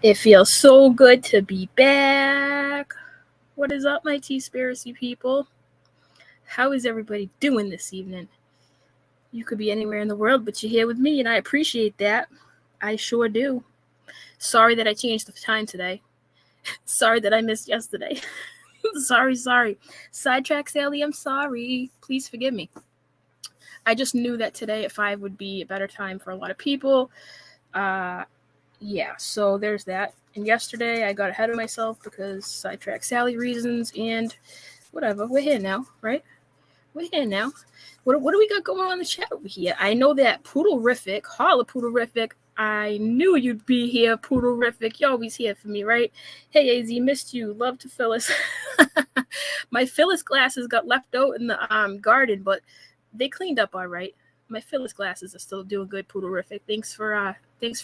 It feels so good to be back. What is up, my Tea-spiracy people? How is everybody doing this evening? You could be anywhere in the world, but you're here with me, and I appreciate that. I sure do. Sorry that I changed the time today. Sorry that I missed yesterday. Sorry. Sidetrack Sally, I'm sorry. Please forgive me. I just knew that today at 5 would be a better time for a lot of people. Yeah, so there's that. And yesterday I got ahead of myself because sidetrack Sally reasons and whatever. We're here now, right? We're here now. What do we got going on in the chat over here? I know that Poodle-rific, holla Poodle-rific. I knew you'd be here, Poodle-rific. You're always here for me, right? Hey, AZ, missed you. Love to Phyllis. My Phyllis glasses got left out in the garden, but they cleaned up all right. My Phyllis glasses are still doing good, Poodle-rific. Thanks for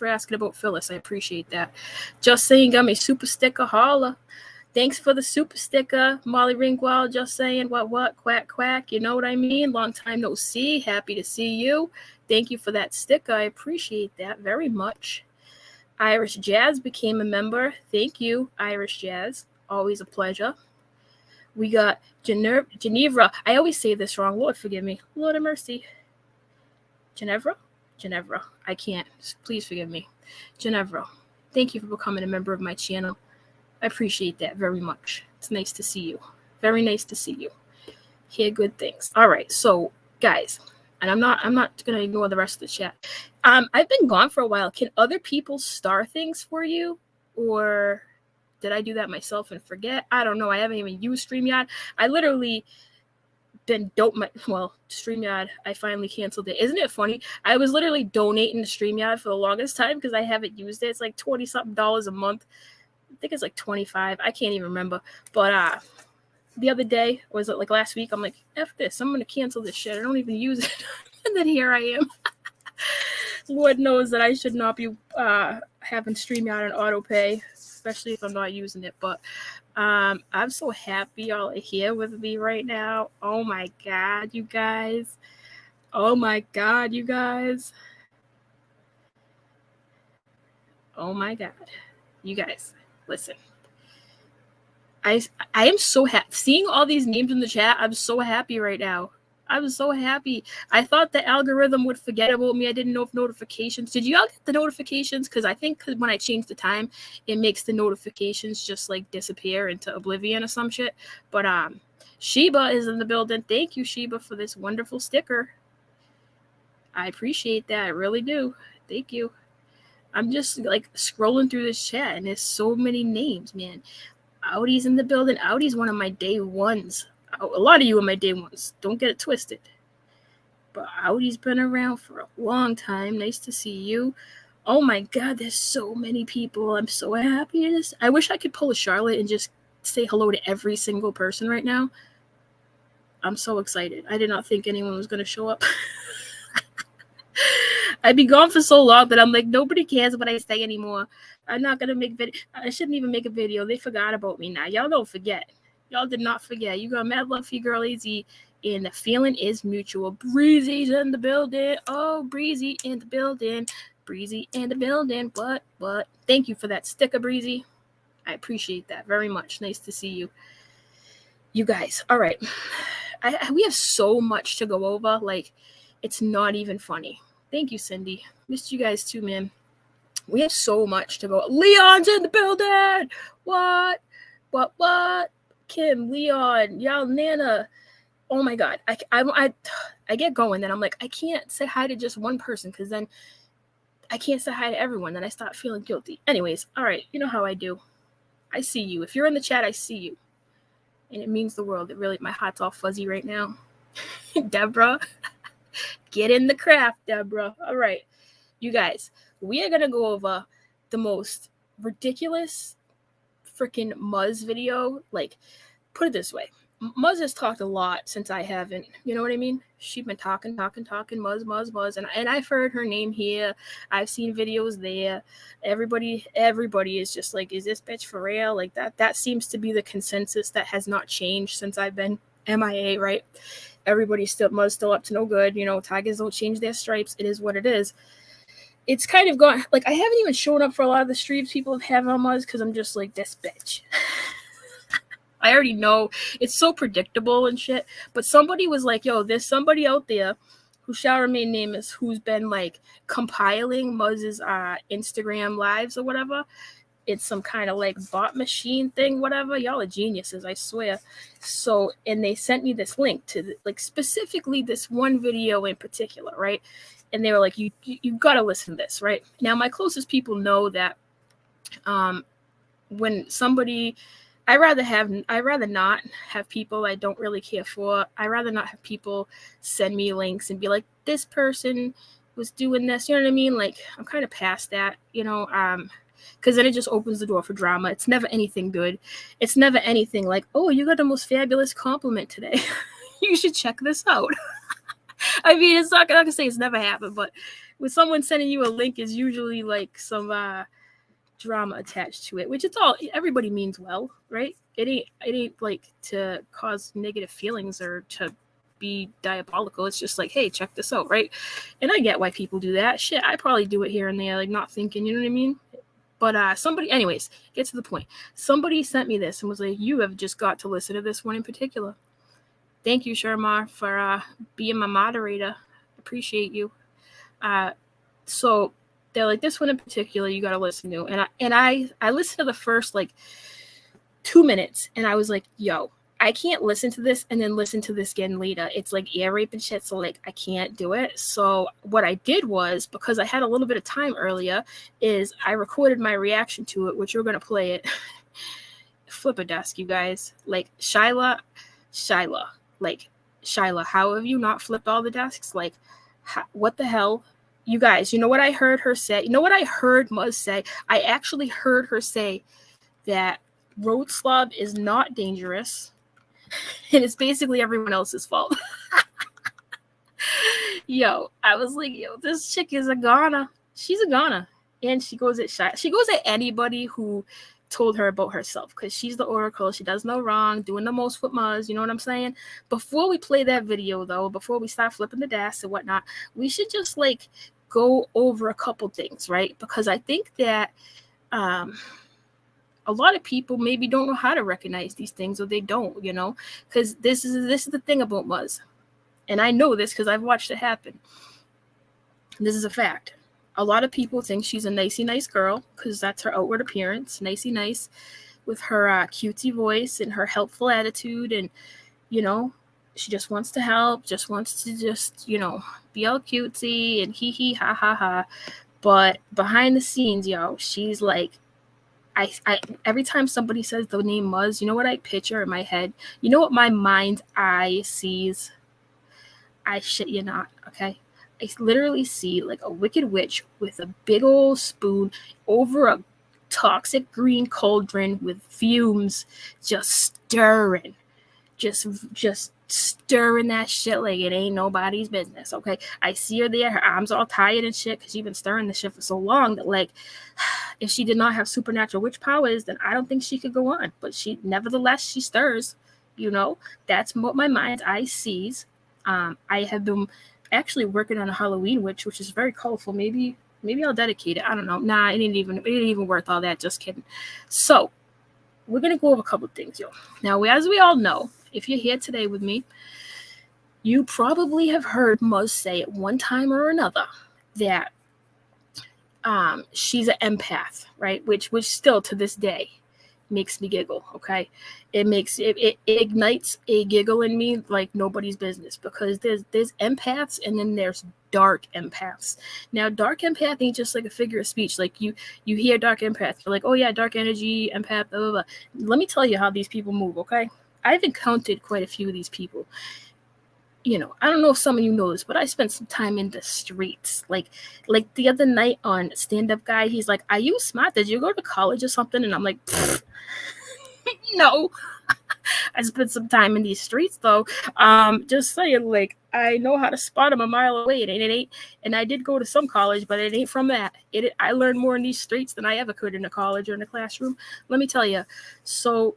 asking about Phyllis. I appreciate that. Just saying, got me super sticker, holla. Thanks for the super sticker, Molly Ringwald. Just saying, what, quack. You know what I mean? Long time no see. Happy to see you. Thank you for that sticker. I appreciate that very much. Irish Jazz became a member. Thank you, Irish Jazz. Always a pleasure. We got Genevra. I always say this wrong. Lord forgive me. Lord have mercy. Genevra. I can't. Please forgive me. Genevra. Thank you for becoming a member of my channel. I appreciate that very much. It's nice to see you. Very nice to see you. Hear good things. All right. So, guys, and I'm not going to ignore the rest of the chat. I've been gone for a while. Can other people star things for you? Or did I do that myself and forget? I don't know. I haven't even used StreamYard. I literally been StreamYard, I finally canceled it. Isn't it funny? I was literally donating to StreamYard for the longest time because I haven't used it. It's like $20-something a month. I think it's like 25. I can't even remember. But the other day, was it like last week? I'm like, F this. I'm going to cancel this shit. I don't even use it. And then here I am. Lord knows that I should not be having StreamYard on auto pay, especially if I'm not using it. But I'm so happy y'all are here with me right now. Oh my God, you guys. Oh my God, you guys. Oh my God. You guys, listen. I am so happy. Seeing all these names in the chat, I'm so happy right now. I'm so happy. I thought the algorithm would forget about me. I didn't know if notifications. Did you all get the notifications? Because I think when I change the time, it makes the notifications just like disappear into oblivion or some shit. But Sheba is in the building. Thank you, Sheba, for this wonderful sticker. I appreciate that. I really do. Thank you. I'm just like scrolling through this chat and there's so many names, man. Audi's in the building. Audi's one of my day ones. A lot of you are my day ones. Don't get it twisted. But Audi's been around for a long time. Nice to see you. Oh my God, there's so many people. I'm so happy. I wish I could pull a Charlotte and just say hello to every single person right now. I'm so excited. I did not think anyone was going to show up. I'd be gone for so long that I'm like, nobody cares what I say anymore. I'm not going to make video. I shouldn't even make a video. They forgot about me now. Y'all don't forget. Y'all did not forget. You got mad love for your girl AZ, and the feeling is mutual. Breezy's in the building. Oh, Breezy in the building. Breezy in the building. What? Thank you for that sticker, Breezy. I appreciate that very much. Nice to see you. You guys, all right. We have so much to go over. Like, it's not even funny. Thank you, Cindy. Missed you guys too, man. We have so much to go. Leon's in the building. What? Kim, Leon, y'all, Nana. Oh my God. I get going. Then I'm like, I can't say hi to just one person because then I can't say hi to everyone. Then I start feeling guilty. Anyways, all right. You know how I do. I see you. If you're in the chat, I see you. And it means the world. It really, my heart's all fuzzy right now. Deborah, get in the craft, Deborah. All right. You guys, we are going to go over the most ridiculous freaking Muzz video. Like, put it this way. Muzz has talked a lot since I haven't. You know what I mean? She's been talking. Muzz. And I've heard her name here. I've seen videos there. Everybody is just like, is this bitch for real? Like, that seems to be the consensus that has not changed since I've been MIA, right? Everybody's Muzz still up to no good. You know, tigers don't change their stripes. It is what it is. It's kind of gone, like, I haven't even shown up for a lot of the streams people have on Muzz because I'm just like, this bitch. I already know it's so predictable and shit. But somebody was like, yo, there's somebody out there who shall remain nameless who's been like compiling Muzz's Instagram lives or whatever. It's some kind of like bot machine thing, whatever. Y'all are geniuses, I swear. So, and they sent me this link to like specifically this one video in particular, right? And they were like, you got to listen to this, right? Now, my closest people know that when somebody... I'd rather not have people I don't really care for. I'd rather not have people send me links and be like, this person was doing this. You know what I mean? Like, I'm kind of past that, you know, because then it just opens the door for drama. It's never anything good. It's never anything like, oh, you got the most fabulous compliment today. You should check this out. I mean, I'm not gonna say it's never happened, but with someone sending you a link is usually like some drama attached to it, which it's all, everybody means well, right? It ain't like to cause negative feelings or to be diabolical. It's just like, hey, check this out, right? And I get why people do that. Shit, I probably do it here and there, like not thinking, you know what I mean? But somebody, anyways, get to the point. Somebody sent me this and was like, you have just got to listen to this one in particular. Thank you, Sharma, for being my moderator. Appreciate you. So they're like, this one in particular, you got to listen to. And I listened to the first like 2 minutes and I was like, yo, I can't listen to this and then listen to this again later. It's like ear rape and shit. So like, I can't do it. So what I did was, because I had a little bit of time earlier, is I recorded my reaction to it, which we're going to play it. Flip a desk, you guys. Like Shyla, like Shyla, how have you not flipped all the desks? Like, what the hell? You guys, you know what I heard her say? You know what I heard Muzz say? I actually heard her say that road slob is not dangerous, and it's basically everyone else's fault. Yo, I was like, yo, this chick is a goner. She's a goner. And she goes at anybody who told her about herself, because she's the oracle. She does no wrong, doing the most with Muzz. You know what I'm saying? Before we play that video, though, before we start flipping the desks and whatnot, we should just like go over a couple things, right? Because I think that a lot of people maybe don't know how to recognize these things, or they don't, you know, because this is the thing about Muzz, and I know this because I've watched it happen. This is a fact. A lot of people think she's a nicey nice girl because that's her outward appearance, nicey nice, with her cutesy voice and her helpful attitude, and you know, she just wants to help, just wants to you know, be all cutesy and hee hee ha ha ha. But behind the scenes, yo, she's like, I every time somebody says the name Muzz, you know what I picture in my head? You know what my mind's eye sees? I shit you not, okay? I literally see like a wicked witch with a big old spoon over a toxic green cauldron with fumes, just stirring. Just stirring that shit like it ain't nobody's business, okay? I see her there, her arms all tired and shit, because she's been stirring this shit for so long that, like, if she did not have supernatural witch powers, then I don't think she could go on. But nevertheless, she stirs, you know? That's what my mind's eye sees. I have been actually working on a Halloween witch, which is very colorful. Maybe Maybe I'll dedicate it. I don't know. Nah, it ain't even worth all that. Just kidding. So we're gonna go over a couple of things, yo. Now, as we all know, if you're here today with me, you probably have heard Muzz say at one time or another that she's an empath, right? Which still to this day makes me giggle. Okay, it ignites a giggle in me like nobody's business, because there's empaths and then there's dark empaths. Now, dark empath ain't just like a figure of speech. Like you hear dark empath, you're like, oh yeah, dark energy empath, blah blah blah. Let me tell you how these people move. Okay, I've encountered quite a few of these people. You know, I don't know if some of you know this, but I spent some time in the streets. Like the other night on Stand Up Guy, he's like, "Are you smart? Did you go to college or something?" And I'm like, no. I spent some time in these streets though. Just saying, like, I know how to spot them a mile away. And it ain't. And I did go to some college, but it ain't from that. I learned more in these streets than I ever could in a college or in a classroom. Let me tell you. So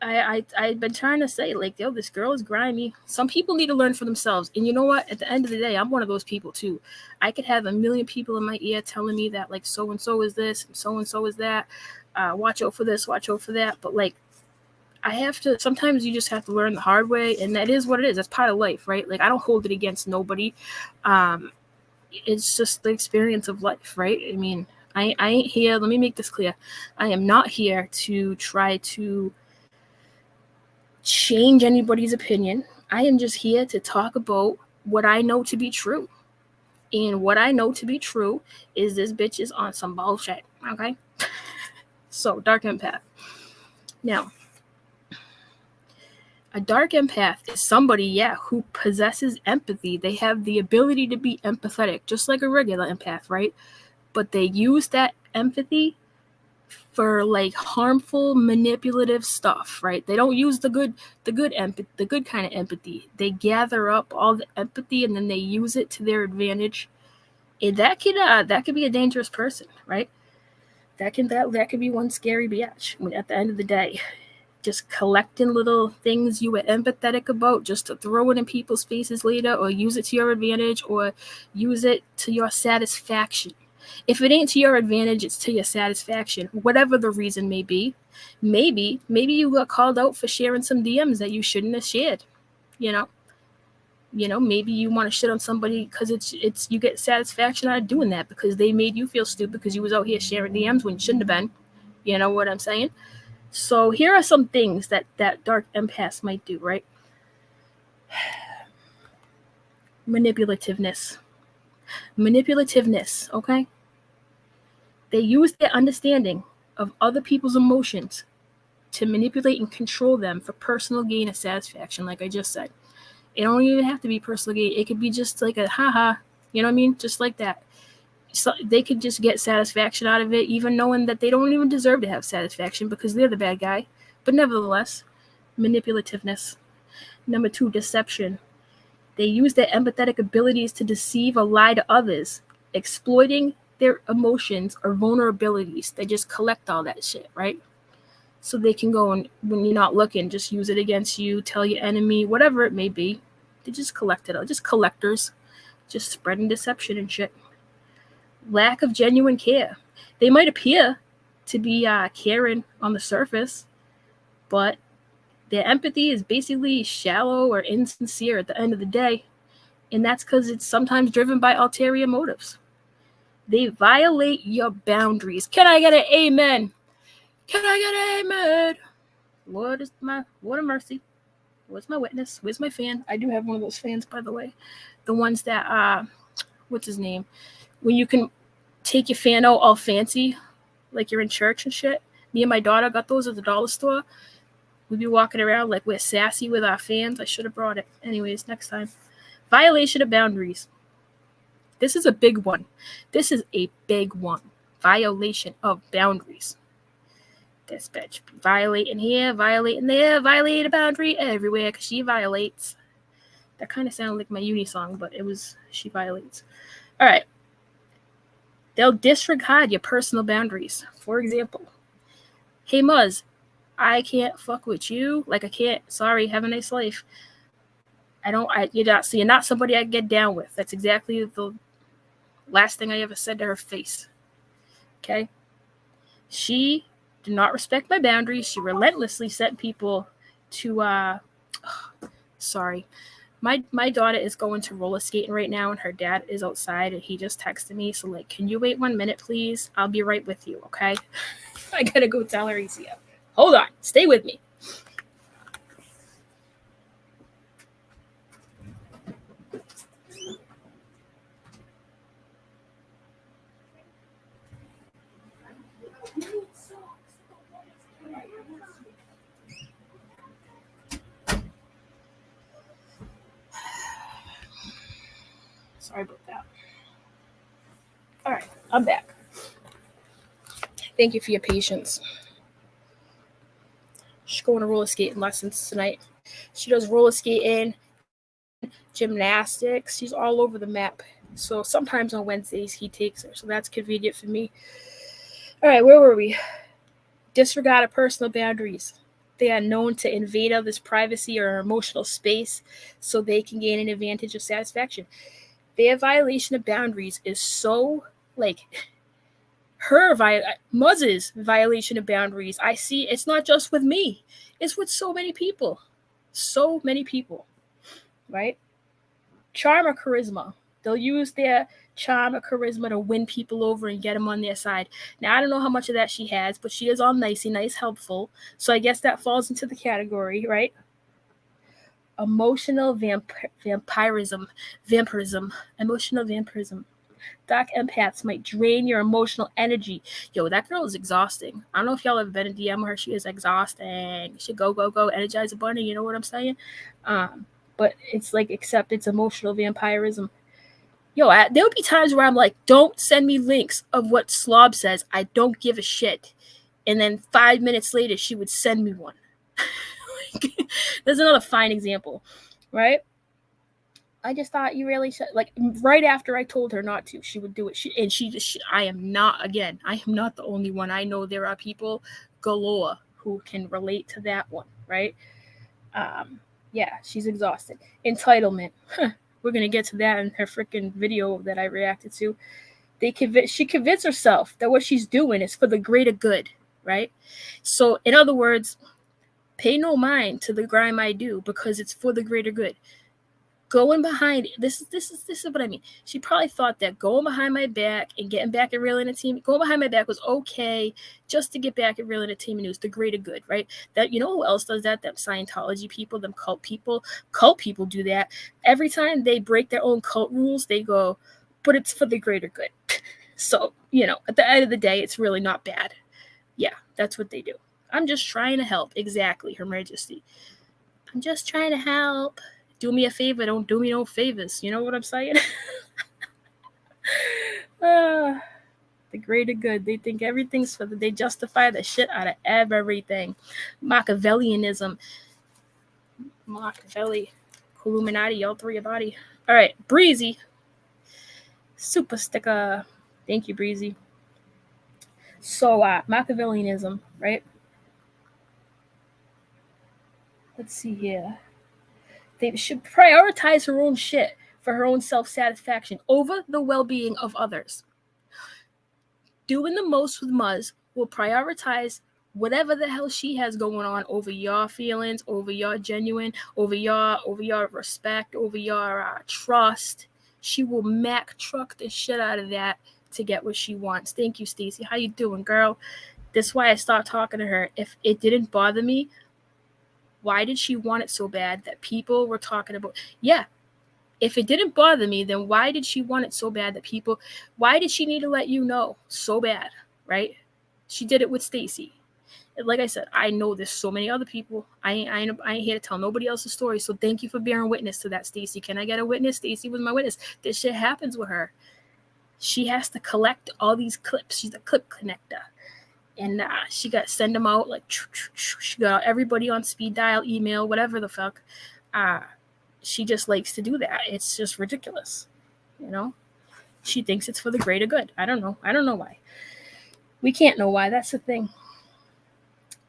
I've been trying to say, like, yo, this girl is grimy. Some people need to learn for themselves. And you know what? At the end of the day, I'm one of those people too. I could have a million people in my ear telling me that, like, so-and-so is this and so-and-so is that. Watch out for this, watch out for that. But, like, sometimes you just have to learn the hard way. And that is what it is. That's part of life, right? Like, I don't hold it against nobody. It's just the experience of life, right? I mean, I ain't here. Let me make this clear. I am not here to try to change anybody's opinion. I am just here to talk about what I know to be true. And what I know to be true is this bitch is on some bullshit. Okay? So, dark empath. Now, a dark empath is somebody, who possesses empathy. They have the ability to be empathetic, just like a regular empath, right? But they use that empathy for, like, harmful, manipulative stuff, right? They don't use the good kind of empathy. They gather up all the empathy and then they use it to their advantage. And that could be a dangerous person, right? That could be one scary bitch. At the end of the day, just collecting little things you were empathetic about just to throw it in people's faces later, or use it to your advantage, or use it to your satisfaction. If it ain't to your advantage, it's to your satisfaction, whatever the reason may be. Maybe you got called out for sharing some DMs that you shouldn't have shared. You know, maybe you want to shit on somebody because it's you get satisfaction out of doing that because they made you feel stupid because you was out here sharing DMs when you shouldn't have been. You know what I'm saying? So here are some things that dark empaths might do, right? Manipulativeness, okay? They use their understanding of other people's emotions to manipulate and control them for personal gain and satisfaction, like I just said. It don't even have to be personal gain. It could be just like a haha, you know what I mean? Just like that. So they could just get satisfaction out of it, even knowing that they don't even deserve to have satisfaction because they're the bad guy. But nevertheless, manipulativeness. Number 2, deception. They use their empathetic abilities to deceive or lie to others, exploiting their emotions or vulnerabilities. They just collect all that shit, right? So they can go and, when you're not looking, just use it against you, tell your enemy, whatever it may be. They just collect it all. Just collectors. Just spreading deception and shit. Lack of genuine care. They might appear to be caring on the surface, but their empathy is basically shallow or insincere at the end of the day. And that's because it's sometimes driven by ulterior motives. They violate your boundaries. Can I get an amen? Can I get an amen? Lord of mercy. Where's my witness? Where's my fan? I do have one of those fans, by the way. The ones that, what's his name? When you can take your fan out all fancy, like you're in church and shit. Me and my daughter got those at the dollar store. We'd be walking around like we're sassy with our fans. I should have brought it. Anyways, next time. Violation of boundaries. This is a big one. Violation of boundaries. This bitch violating here, violating there, violating a boundary everywhere because she violates. That kind of sounded like my uni song, but it was she violates. All right. They'll disregard your personal boundaries. For example, hey Muzz, I can't fuck with you. Like I can't. Sorry, have a nice life. You're not somebody I get down with. That's exactly Last thing I ever said to her face. Okay? She did not respect my boundaries. She relentlessly sent people to sorry. My daughter is going to roller skating right now, and her dad is outside, and he just texted me. So, like, can you wait 1 minute, please? I'll be right with you, okay? I gotta go tell her he's here. Hold on. Stay with me. Sorry about that. All right, I'm back. Thank you for your patience. She's going to roller skating lessons tonight. She does roller skating, gymnastics. She's all over the map. So sometimes on Wednesdays he takes her. So that's convenient for me. All right, where were we? Disregard of personal boundaries. They are known to invade others' privacy or emotional space so they can gain an advantage of satisfaction. Their violation of boundaries is so, like, Muzz's violation of boundaries. I see it's not just with me. It's with so many people. So many people, right? Charm or charisma. They'll use their charm or charisma to win people over and get them on their side. Now, I don't know how much of that she has, but she is all nicey, nice, helpful. So I guess that falls into the category, right? Emotional vampirism. Emotional vampirism. Dark empaths might drain your emotional energy. Yo, that girl is exhausting. I don't know if y'all have been in DM with her. She is exhausting. She should go, energize a bunny. You know what I'm saying? But it's like, except it's emotional vampirism. Yo, there'll be times where I'm like, don't send me links of what Slob says. I don't give a shit. And then 5 minutes later, she would send me one. There's another fine example, right? I just thought you really should, like, right after I told her not to, she would do it. I am not the only one. I know there are people galore who can relate to that one, right? Yeah, she's exhausted. Entitlement. We're going to get to that in her freaking video that I reacted to. She convinced herself that what she's doing is for the greater good, right? So, in other words, pay no mind to the grime I do because it's for the greater good. Going behind this is what I mean. She probably thought that going behind my back and getting back at Real Entertainment, going behind my back was okay just to get back at Real Entertainment News, the greater good, right? That, you know who else does that? Them Scientology people, them cult people. Cult people do that. Every time they break their own cult rules, they go, but it's for the greater good. So, you know, at the end of the day, it's really not bad. Yeah, that's what they do. I'm just trying to help. Exactly, Her Majesty. I'm just trying to help. Do me a favor, don't do me no favors. You know what I'm saying? The greater good. They think everything's they justify the shit out of everything. Machiavellianism. Machiavelli. Illuminati, all through your body. All right, Breezy. Super sticker. Thank you, Breezy. So, Machiavellianism, right? Let's see here. They should prioritize her own shit for her own self-satisfaction over the well-being of others. Doing the most with Muzz will prioritize whatever the hell she has going on over your feelings, over your genuine, over your respect, over your trust. She will Mac truck the shit out of that to get what she wants. Thank you, Stacey. How you doing, girl? That's why I stopped talking to her. If it didn't bother me, why did she want it so bad that people were talking about? Yeah, if it didn't bother me, then why did she want it so bad that people? Why did she need to let you know so bad, right? She did it with Stacey. Like I said, I know there's so many other people. I ain't here to tell nobody else's story. So thank you for bearing witness to that, Stacey. Can I get a witness? Stacey was my witness. This shit happens with her. She has to collect all these clips. She's a clip connector. And she got send them out like she got everybody on speed dial, email, whatever the fuck. She just likes to do that. It's just ridiculous, you know. She thinks it's for the greater good. I don't know why. We can't know why. That's the thing.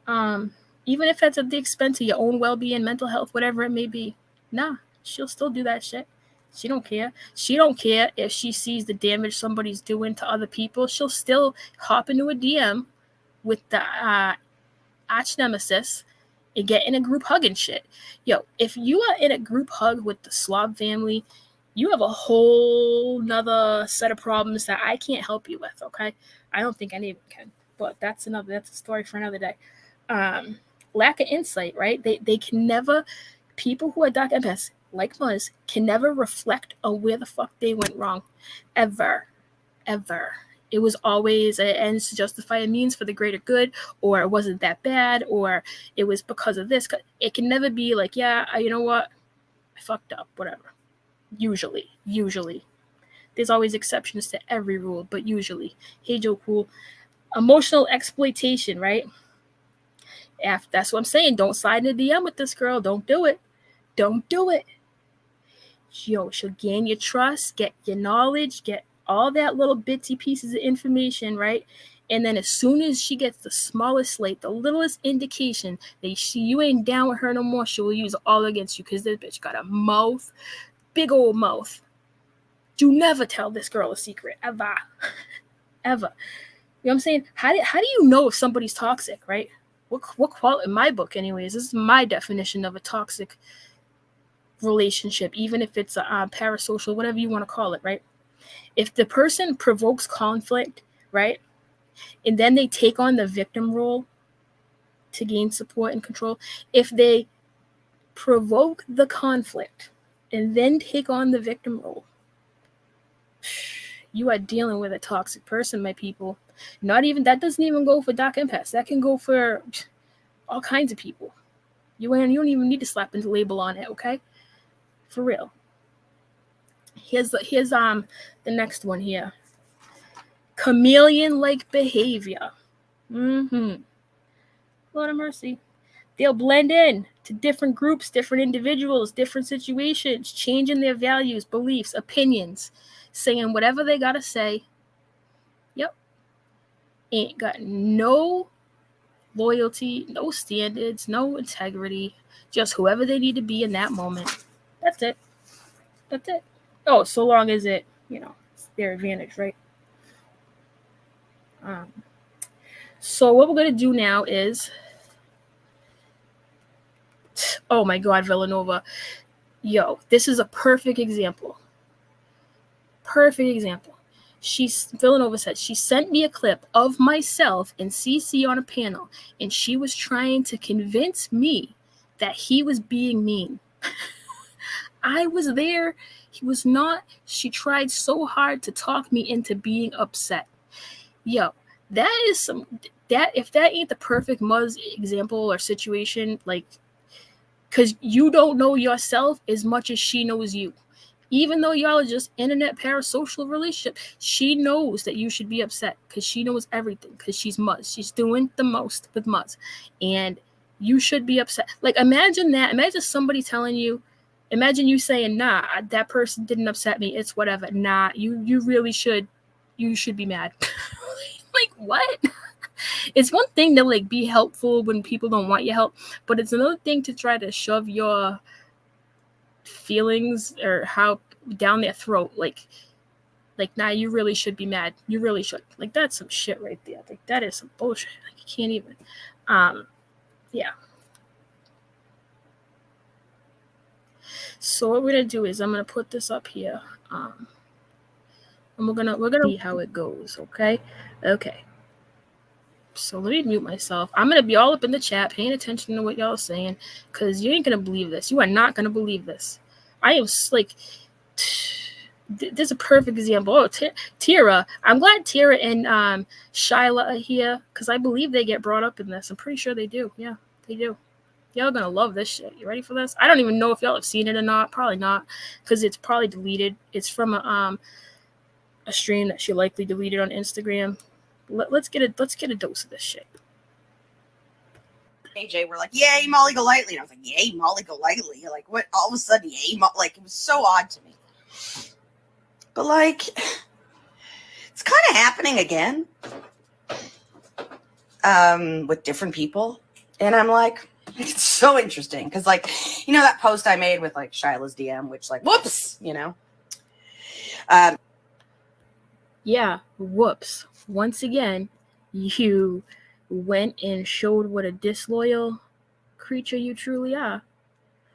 Even if it's at the expense of your own well-being, mental health, whatever it may be, nah, she'll still do that shit. She don't care. She don't care if she sees the damage somebody's doing to other people. She'll still hop into a DM with the arch nemesis and get in a group hug and shit. Yo, if you are in a group hug with the Slob family, you have a whole nother set of problems that I can't help you with, okay? I don't think any of them can. But that's a story for another day. Lack of insight, right? They can never, people who are dark empaths, like Muzz, can never reflect on where the fuck they went wrong. Ever. It was always an ends to justify a means for the greater good, or it wasn't that bad, or it was because of this. It can never be like, yeah, you know what? I fucked up, whatever. Usually. There's always exceptions to every rule, but usually. Hey, Joe Cool. Emotional exploitation, right? That's what I'm saying. Don't slide in the DM with this girl. Don't do it. Yo, she'll gain your trust, get your knowledge, get all that little bitsy pieces of information, right? And then as soon as she gets the smallest slate, the littlest indication that you ain't down with her no more, she will use it all against you because this bitch got a mouth, big old mouth. You never tell this girl a secret, ever. You know what I'm saying? How do you know if somebody's toxic, right? What quality, in my book anyways, this is my definition of a toxic relationship, even if it's a parasocial, whatever you want to call it, right? If the person provokes conflict, right, and then they take on the victim role to gain support and control, if they provoke the conflict and then take on the victim role, you are dealing with a toxic person, my people. That doesn't even go for dark empaths. That can go for all kinds of people. You don't even need to slap a label on it, okay? For real. Here's the next one here. Chameleon-like behavior. Lord of mercy. They'll blend in to different groups, different individuals, different situations, changing their values, beliefs, opinions, saying whatever they gotta say. Yep. Ain't got no loyalty, no standards, no integrity, just whoever they need to be in that moment. That's it. Oh, so long as it's their advantage, right? So what we're going to do now is, oh my God, Villanova. Yo, this is a perfect example. Villanova said, she sent me a clip of myself in CC on a panel, and she was trying to convince me that he was being mean. I was there. He was not. She tried so hard to talk me into being upset. Yo, if that ain't the perfect Muzz example or situation, like, because you don't know yourself as much as she knows you. Even though y'all are just internet parasocial relationship, she knows that you should be upset because she knows everything because she's Muzz. She's doing the most with Muzz. And you should be upset. Like, imagine that. Imagine somebody telling you, imagine you saying, nah, that person didn't upset me. It's whatever. Nah, you really should. You should be mad. Like, what? It's one thing to, like, be helpful when people don't want your help, but it's another thing to try to shove your feelings or how down their throat. Like, nah, you really should be mad. You really should. Like, that's some shit right there. Like, that is some bullshit. Like, you can't even. Yeah. So what we're gonna do is I'm gonna put this up here, and we're gonna see how it goes. Okay. So let me mute myself. I'm gonna be all up in the chat, paying attention to what y'all are saying, because you ain't gonna believe this. You are not gonna believe this. I am like, there's a perfect example. Oh, Tira. I'm glad Tira and Shyla are here because I believe they get brought up in this. I'm pretty sure they do. Yeah, they do. Y'all gonna love this shit. You ready for this? I don't even know if y'all have seen it or not. Probably not, because it's probably deleted. It's from a stream that she likely deleted on Instagram. Let's get a dose of this shit. AJ were like, yay, Molly Golightly. And I was like, yay, Molly Golightly. Like, what? All of a sudden, yay, like, it was so odd to me. But, like, it's kind of happening again with different people. And I'm like, it's so interesting. Because, like, that post I made with, like, Shyla's DM, which, like, whoops, Yeah, whoops. Once again, you went and showed what a disloyal creature you truly are.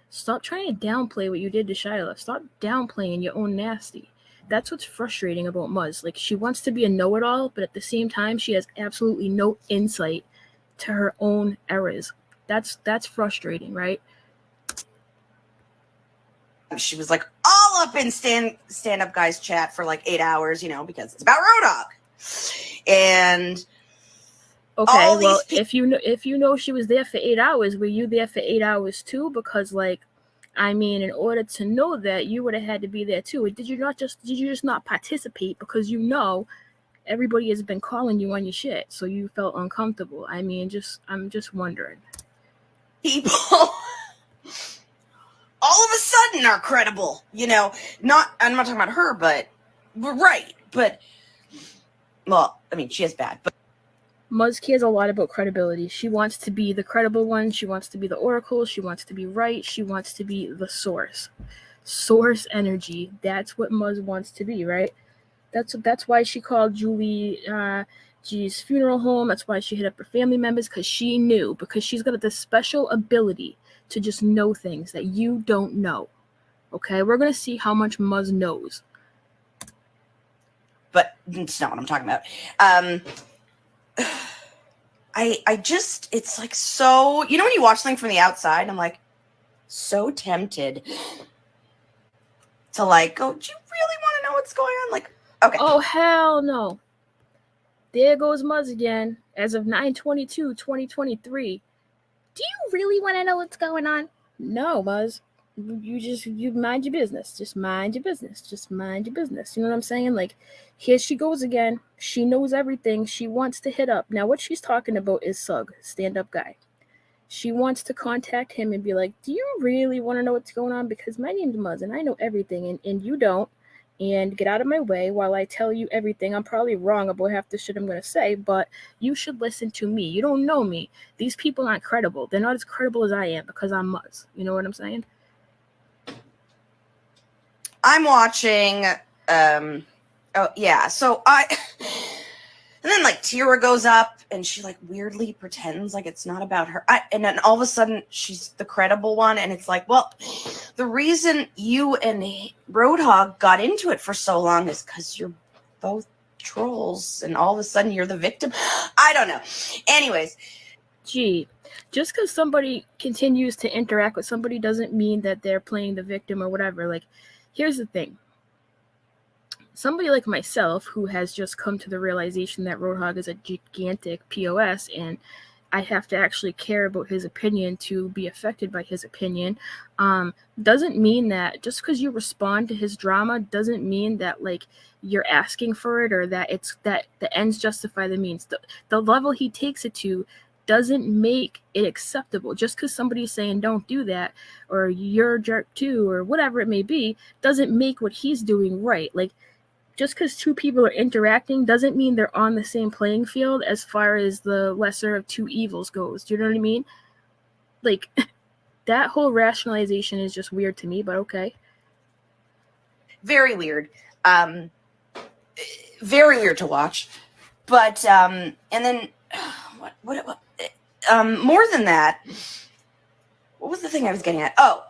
Stop trying to downplay what you did to Shyla. Stop downplaying your own nasty. That's what's frustrating about Muzz. Like, she wants to be a know-it-all, but at the same time, she has absolutely no insight to her own errors. That's frustrating, right? She was like all up in stand-up guys chat for like 8 hours, because it's about Roadhog. And okay, well, if you know she was there for 8 hours, were you there for 8 hours too? Because, like, I mean, in order to know that, you would have had to be there too. Did you just not participate because everybody has been calling you on your shit, so you felt uncomfortable? I mean, I'm just wondering. People all of a sudden are credible, I'm not talking about her, but right. But, well, I mean, she is bad, but Muzz cares a lot about credibility. She wants to be the credible one. She wants to be the oracle. She wants to be right. She wants to be the source. Source energy. That's what Muzz wants to be, right? That's why she called Julie G's funeral home. That's why she hit up her family members, because she knew, because she's got this special ability to just know things that you don't know. Okay? We're going to see how much Muzz knows. But it's not what I'm talking about. I just, it's like so, when you watch something from the outside, I'm like so tempted to like go, do you really want to know what's going on? Like, okay. Oh, hell no. There goes Muzz again. As of 9/22/2023. Do you really want to know what's going on? No, Muzz. You mind your business. Just mind your business. Just mind your business. You know what I'm saying? Like, here she goes again. She knows everything. She wants to hit up. Now, what she's talking about is Sug, stand-up guy. She wants to contact him and be like, do you really want to know what's going on? Because my name's Muzz, and I know everything, and you don't. And get out of my way while I tell you everything. I'm probably wrong about half the shit I'm going to say, but you should listen to me. You don't know me. These people aren't credible. They're not as credible as I am because I'm Muzz. You know what I'm saying? I'm watching, so and then like Tira goes up and she like weirdly pretends like it's not about her. And then all of a sudden she's the credible one. And it's like, well, the reason you and Roadhog got into it for so long is because you're both trolls and all of a sudden you're the victim. I don't know. Anyways. Gee, just because somebody continues to interact with somebody doesn't mean that they're playing the victim or whatever. Like, here's the thing. Somebody like myself, who has just come to the realization that Roadhog is a gigantic POS, and I have to actually care about his opinion to be affected by his opinion, doesn't mean that just because you respond to his drama doesn't mean that like you're asking for it, or that it's that the ends justify the means. The level he takes it to doesn't make it acceptable. Just because somebody's saying don't do that, or you're a jerk too, or whatever it may be, doesn't make what he's doing right. Like, just because two people are interacting doesn't mean they're on the same playing field as far as the lesser of two evils goes. Do you know what I mean? Like, that whole rationalization is just weird to me, but okay. Very weird. Very weird to watch. But, and then, what more than that, what was the thing I was getting at? Oh,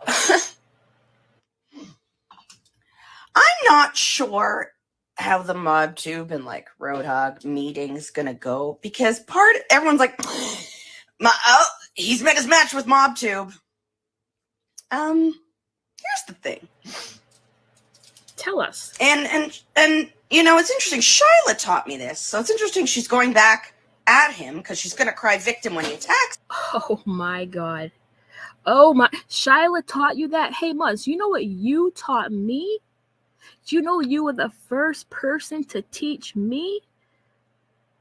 I'm not sure how the MobTube and like Roadhog meeting's gonna go, because everyone's like, he's met his match with MobTube. Here's the thing. Tell us. And it's interesting. Shyla taught me this, so it's interesting she's going back at him because she's gonna cry victim when he attacks. Oh my god. Oh my, Shyla taught you that? Hey Muzz, you know what you taught me? Do you know you were the first person to teach me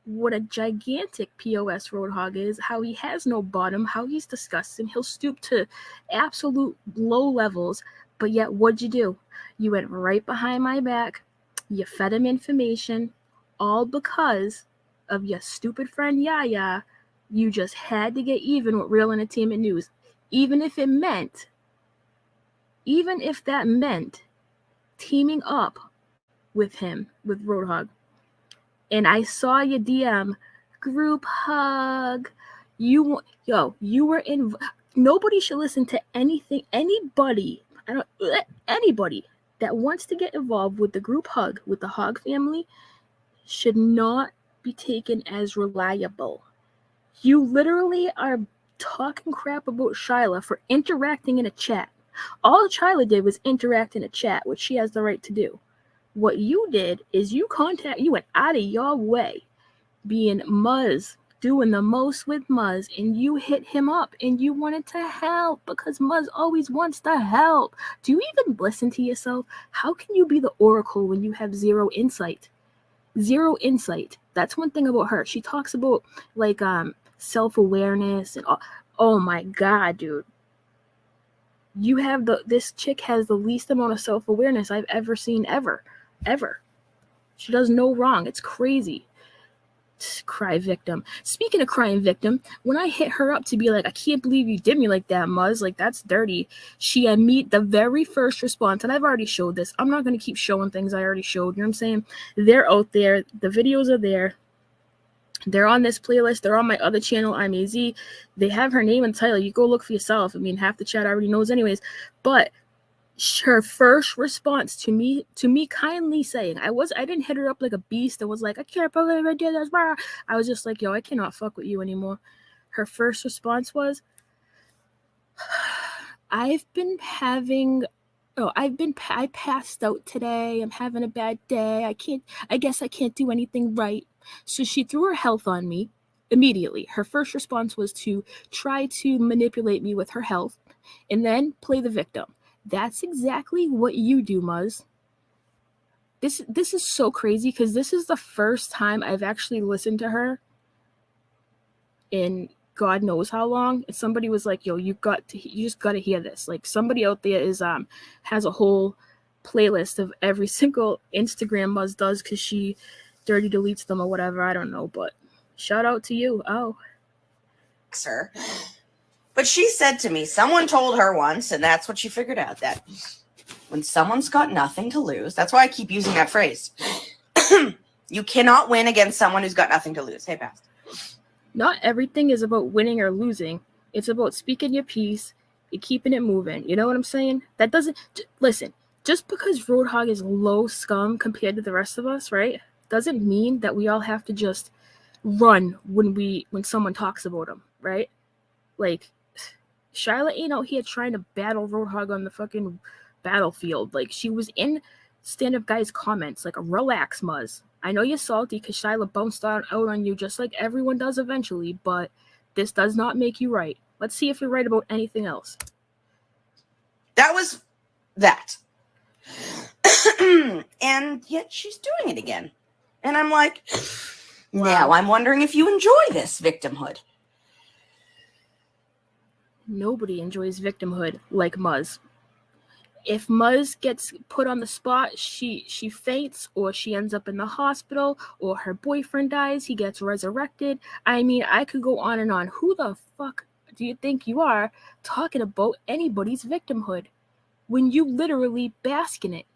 what a gigantic POS Roadhog is, how he has no bottom, how he's disgusting, he'll stoop to absolute low levels, but yet what'd you do? You went right behind my back, you fed him information, all because of your stupid friend Yaya. You just had to get even with Real Entertainment News, even if that meant teaming up with him, with Roadhog. And I saw your DM, group hug. You were in. Nobody should listen to anything. Anybody that wants to get involved with the group hug with the Hog family should not be taken as reliable. You literally are talking crap about Shyla for interacting in a chat. All Shyla did was interact in a chat, which she has the right to do. What you did is you went out of your way, being Muzz, doing the most with Muzz, and you hit him up and you wanted to help because Muzz always wants to help. Do you even listen to yourself? How can you be the oracle when you have zero insight? Zero insight. That's one thing about her. She talks about like self-awareness and oh my god, dude. This chick has the least amount of self-awareness I've ever seen ever. She does no wrong. It's crazy. Cry victim. Speaking of crying victim, when I hit her up to be like, I can't believe you did me like that, Muzz, like that's dirty, she the very first response, and I've already showed this, I'm not going to keep showing things I already showed, you know what I'm saying? They're out there, the videos are there, they're on this playlist, they're on my other channel, I'm AZ, they have her name and title, you go look for yourself, I mean, half the chat already knows anyways, but her first response to me kindly saying, I didn't hit her up like a beast and was like, I can't believe I did this. I was just like, yo, I cannot fuck with you anymore. Her first response was, I passed out today. I'm having a bad day. I guess I can't do anything right. So she threw her health on me immediately. Her first response was to try to manipulate me with her health and then play the victim. That's exactly what you do, Muzz. This is so crazy because this is the first time I've actually listened to her in God knows how long. And somebody was like, yo, you just got to hear this. Like somebody out there has a whole playlist of every single Instagram Muzz does because she dirty deletes them or whatever. I don't know, but shout out to you. Oh. Sir. But she said to me, someone told her once, and that's what she figured out, that when someone's got nothing to lose, that's why I keep using that phrase. You cannot win against someone who's got nothing to lose. Hey, Past. Not everything is about winning or losing. It's about speaking your piece and keeping it moving. You know what I'm saying? That doesn't... Listen, just because Roadhog is low scum compared to the rest of us, right, doesn't mean that we all have to just run when someone talks about him, right? Like... Shyla ain't out here trying to battle Roadhog on the fucking battlefield. Like, she was in stand-up guys' comments. Like, relax, Muzz. I know you're salty because Shyla bounced out on you just like everyone does eventually, but this does not make you right. Let's see if you're right about anything else. That was that. And yet she's doing it again. And I'm like, wow. Now I'm wondering if you enjoy this victimhood. Nobody enjoys victimhood like Muzz. If Muzz gets put on the spot, she faints, or she ends up in the hospital, or her boyfriend dies, he gets resurrected. I mean, I could go on and on. Who the fuck do you think you are talking about anybody's victimhood when you literally bask in it?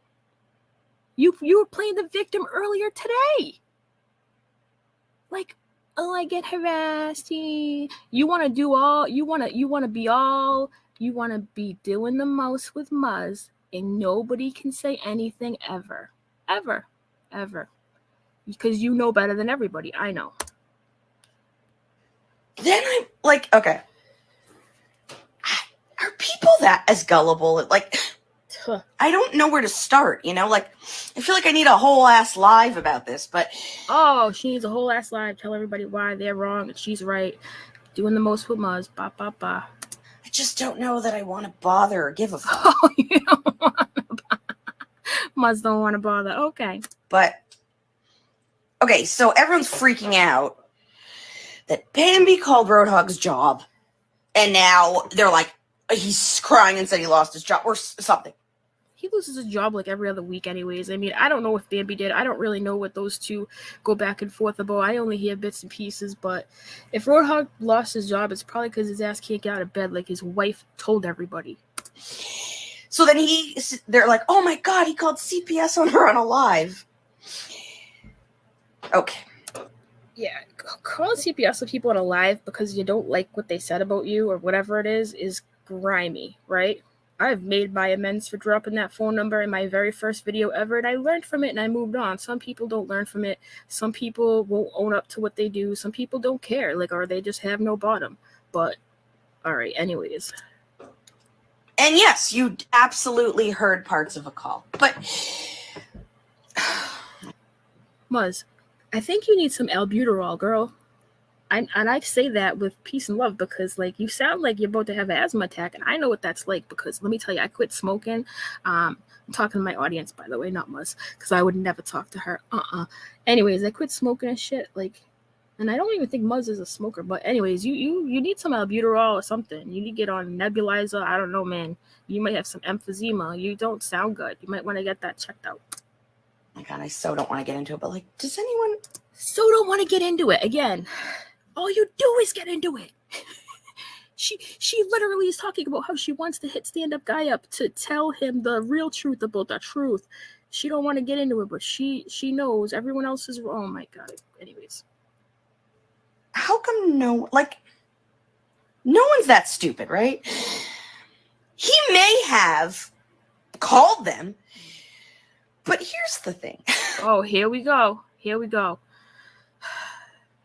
You were playing the victim earlier today. Like, oh, I get harassed. You want to do all, you want to be doing the most with Muzz, and nobody can say anything ever. Because you know better than everybody. I know. Then I'm like, okay. Are people that as gullible? Like, I don't know where to start, you know? Like, I feel like I need a whole ass live about this, but... Oh, she needs a whole ass live. Tell everybody why they're wrong and she's right. Doing the most with Muzz. Ba, ba, ba. I just don't know that I want to bother or give a fuck. Oh, you don't want to bother. Muzz don't want to bother. Okay. But, okay, so everyone's freaking out that Bambi called Roadhog's job, and now they're like, he's crying and said he lost his job or something. He loses his job like every other week anyways. I mean, I don't know if Bambi did. I don't really know what those two go back and forth about. I only hear bits and pieces, but if Roadhog lost his job, it's probably because his ass can't get out of bed like his wife told everybody. So then they're like, oh my God, he called CPS on her on a live. Okay. Yeah, calling CPS on people on a live because you don't like what they said about you or whatever it is grimy, right? I've made my amends for dropping that phone number in my very first video ever, and I learned from it and I moved on. Some people don't learn from it. Some people won't own up to what they do. Some people don't care, or they just have no bottom. But, all right, anyways. And yes, you absolutely heard parts of a call. But, Muzz, I think you need some albuterol, girl. And I say that with peace and love because, you sound like you're about to have an asthma attack, and I know what that's like because, let me tell you, I quit smoking. I'm talking to my audience, by the way, not Muzz, because I would never talk to her. Anyways, I quit smoking and shit, and I don't even think Muzz is a smoker, but anyways, you need some albuterol or something. You need to get on nebulizer. I don't know, man. You might have some emphysema. You don't sound good. You might want to get that checked out. Oh my God, I so don't want to get into it, but does anyone so don't want to get into it again? All you do is get into it. She literally is talking about how she wants to hit stand-up guy up to tell him the real truth about the truth. She don't want to get into it, but she knows everyone else is wrong. Oh my God. Anyways. How come no one's that stupid, right? He may have called them, but here's the thing. Oh, here we go.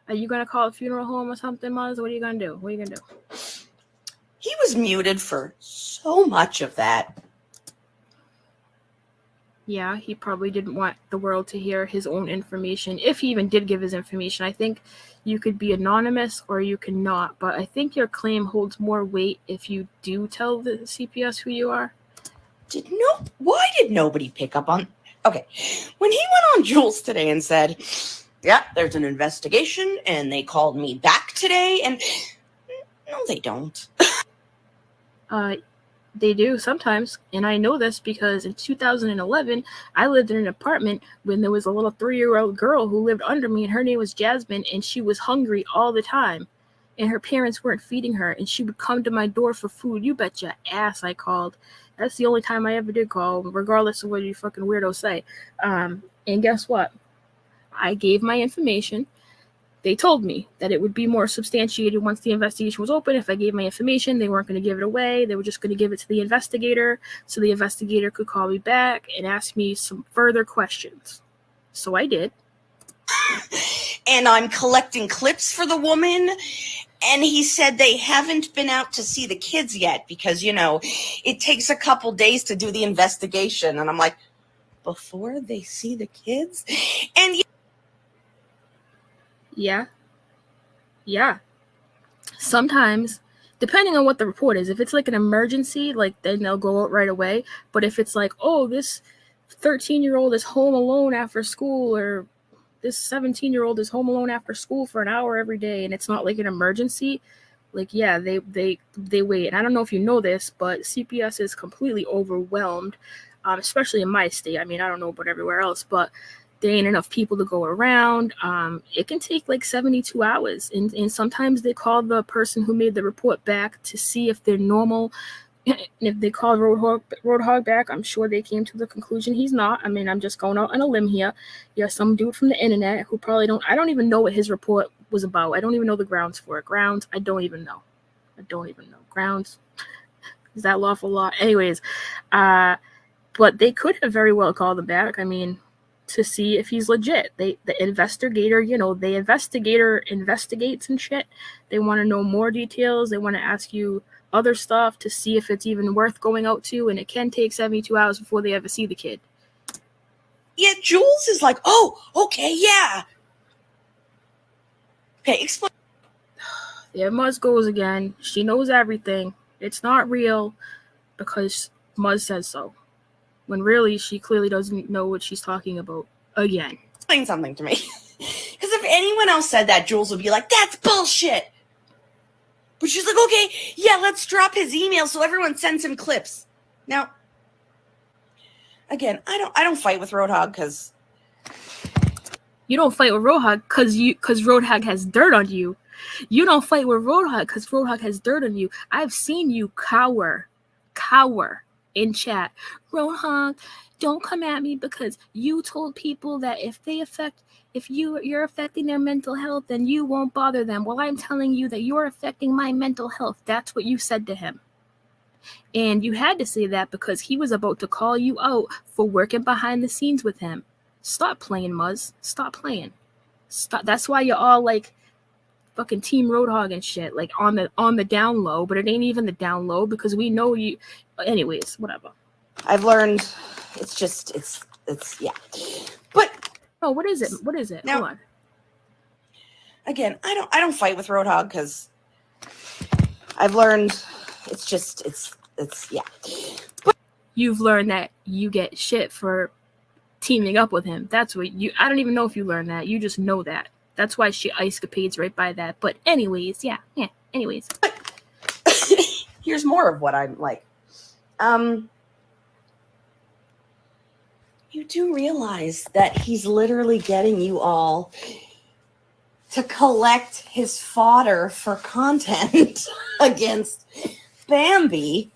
Are you going to call a funeral home or something, Muzz? What are you going to do? He was muted for so much of that. Yeah, he probably didn't want the world to hear his own information. If he even did give his information, I think you could be anonymous or you cannot. But I think your claim holds more weight if you do tell the CPS who you are. Why did nobody pick up on? Okay, when he went on Jules today and said, yeah, there's an investigation, and they called me back today, and no, they don't. They do sometimes, and I know this because in 2011, I lived in an apartment when there was a little 3-year-old girl who lived under me, and her name was Jasmine, and she was hungry all the time, and her parents weren't feeding her, and she would come to my door for food. You bet your ass I called. That's the only time I ever did call, regardless of what you fucking weirdos say. And guess what? I gave my information. They told me that it would be more substantiated once the investigation was open. If I gave my information, they weren't going to give it away. They were just going to give it to the investigator so the investigator could call me back and ask me some further questions. So I did. And I'm collecting clips for the woman. And he said they haven't been out to see the kids yet because, it takes a couple days to do the investigation. And I'm like, before they see the kids? And Yeah. Sometimes, depending on what the report is, if it's an emergency, then they'll go out right away. But if it's oh, this 13-year-old is home alone after school, or this 17-year-old is home alone after school for an hour every day, and it's not an emergency, they wait. And I don't know if you know this, but CPS is completely overwhelmed, especially in my state. I mean, I don't know about everywhere else, but there ain't enough people to go around. It can take 72 hours. And sometimes they call the person who made the report back to see if they're normal. And if they call Roadhog back, I'm sure they came to the conclusion he's not. I mean, I'm just going out on a limb here. You're some dude from the internet who probably I don't even know what his report was about. I don't even know the grounds for it. I don't even know. Grounds. Is that lawful law? Anyways, but they could have very well called him back. I mean, to see if he's legit. The investigator, the investigator investigates and shit. They want to know more details. They want to ask you other stuff to see if it's even worth going out to, and it can take 72 hours before they ever see the kid. Yeah, Jules is like, oh, okay, yeah. Okay, explain. There Muzz goes again. She knows everything. It's not real because Muzz says so. When really she clearly doesn't know what she's talking about again. Explain something to me. Because if anyone else said that, Jules would be like, that's bullshit. But she's like, okay, yeah, let's drop his email so everyone sends him clips. Now, again, I don't fight with Roadhog because... You don't fight with Roadhog because Roadhog has dirt on you. You don't fight with Roadhog because Roadhog has dirt on you. I've seen you cower in chat, Roadhog, don't come at me because you told people that if you're affecting their mental health, then you won't bother them. Well, I'm telling you that you're affecting my mental health. That's what you said to him. And you had to say that because he was about to call you out for working behind the scenes with him. Stop playing, Muzz. Stop playing. Stop. That's why you're all like fucking Team Roadhog and shit, like on the down low, but it ain't even the down low because we know you. Anyways, whatever. I've learned it's yeah. But oh, what is it? What is it? Now, hold on. Again, I don't fight with Roadhog because I've learned it's yeah. But you've learned that you get shit for teaming up with him. That's what you. I don't even know if you learned that. You just know that. That's why she ice-capades right by that. But anyways, yeah. Anyways, here's more of what I'm like. You do realize that he's literally getting you all to collect his fodder for content against Bambi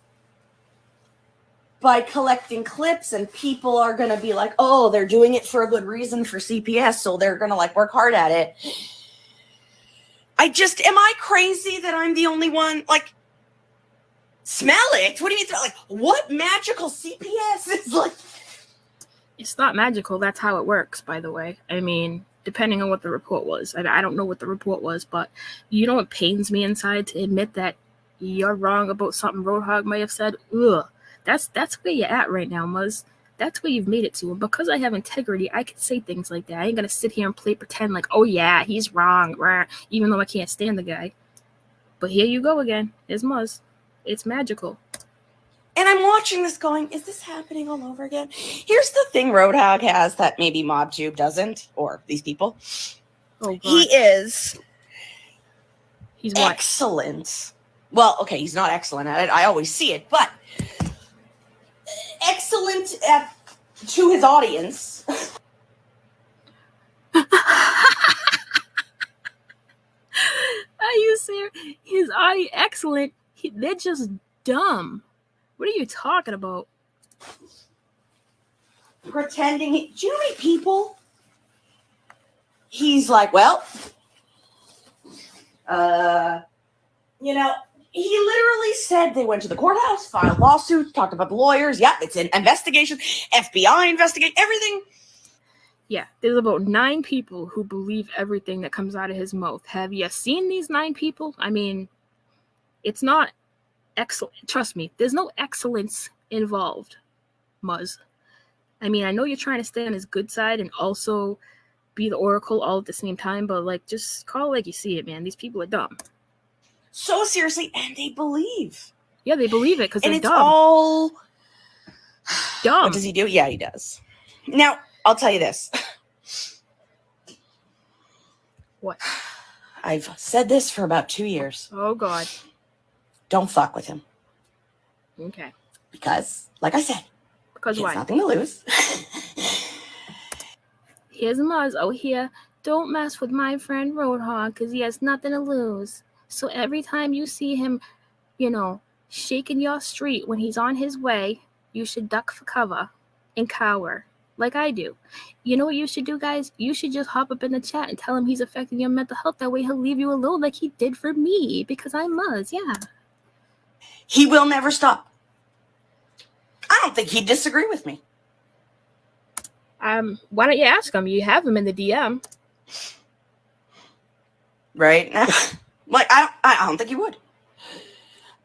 by collecting clips, and people are going to be like, oh, they're doing it for a good reason for CPS, so they're going to like work hard at it. Am I crazy that I'm the only one? Like, smell it? What do you mean? Like, what magical CPS is like? It's not magical. That's how it works, by the way. I mean, depending on what the report was. I don't know what the report was, but you know what pains me inside to admit that you're wrong about something Roadhog might have said? Ugh. That's where you're at right now, Muzz. That's where you've made it to. And because I have integrity, I can say things like that. I ain't going to sit here and pretend like, oh, yeah, he's wrong, even though I can't stand the guy. But here you go again. There's Muzz. It's magical. And I'm watching this going, is this happening all over again? Here's the thing Roadhog has that maybe MobTube doesn't, or these people. Oh, God. He's what? Excellent. Well, okay, he's not excellent at it. I always see it, but excellent to his audience. Are you serious? His audience, excellent. They're just dumb. What are you talking about? Pretending. Do you know how many people? He's like, well, he literally said they went to the courthouse, filed lawsuits, talked about the lawyers. Yep, it's an investigation. FBI investigate everything. Yeah, there's about 9 people who believe everything that comes out of his mouth. Have you seen these 9 people? I mean, it's not excellent. Trust me, there's no excellence involved, Muzz. I mean, I know you're trying to stay on his good side and also be the oracle all at the same time, but like, just call it like you see it, man. These people are dumb. So seriously, and they believe. Yeah, they believe it because they're dumb. And it's all dumb. What does he do? Yeah, he does. Now, I'll tell you this. What? I've said this for about 2 years. Oh, God. Don't fuck with him. Okay. Because, like I said, because he why? has nothing to lose. Here's Muzz. Oh, here. Don't mess with my friend Roadhog because he has nothing to lose. So every time you see him, shaking your street when he's on his way, you should duck for cover and cower like I do. You know what you should do, guys? You should just hop up in the chat and tell him he's affecting your mental health. That way he'll leave you alone like he did for me because I'm Muzz. Yeah. He will never stop. I don't think he'd disagree with me. Why don't you ask him? You have him in the DM. Right? Like, I don't think he would.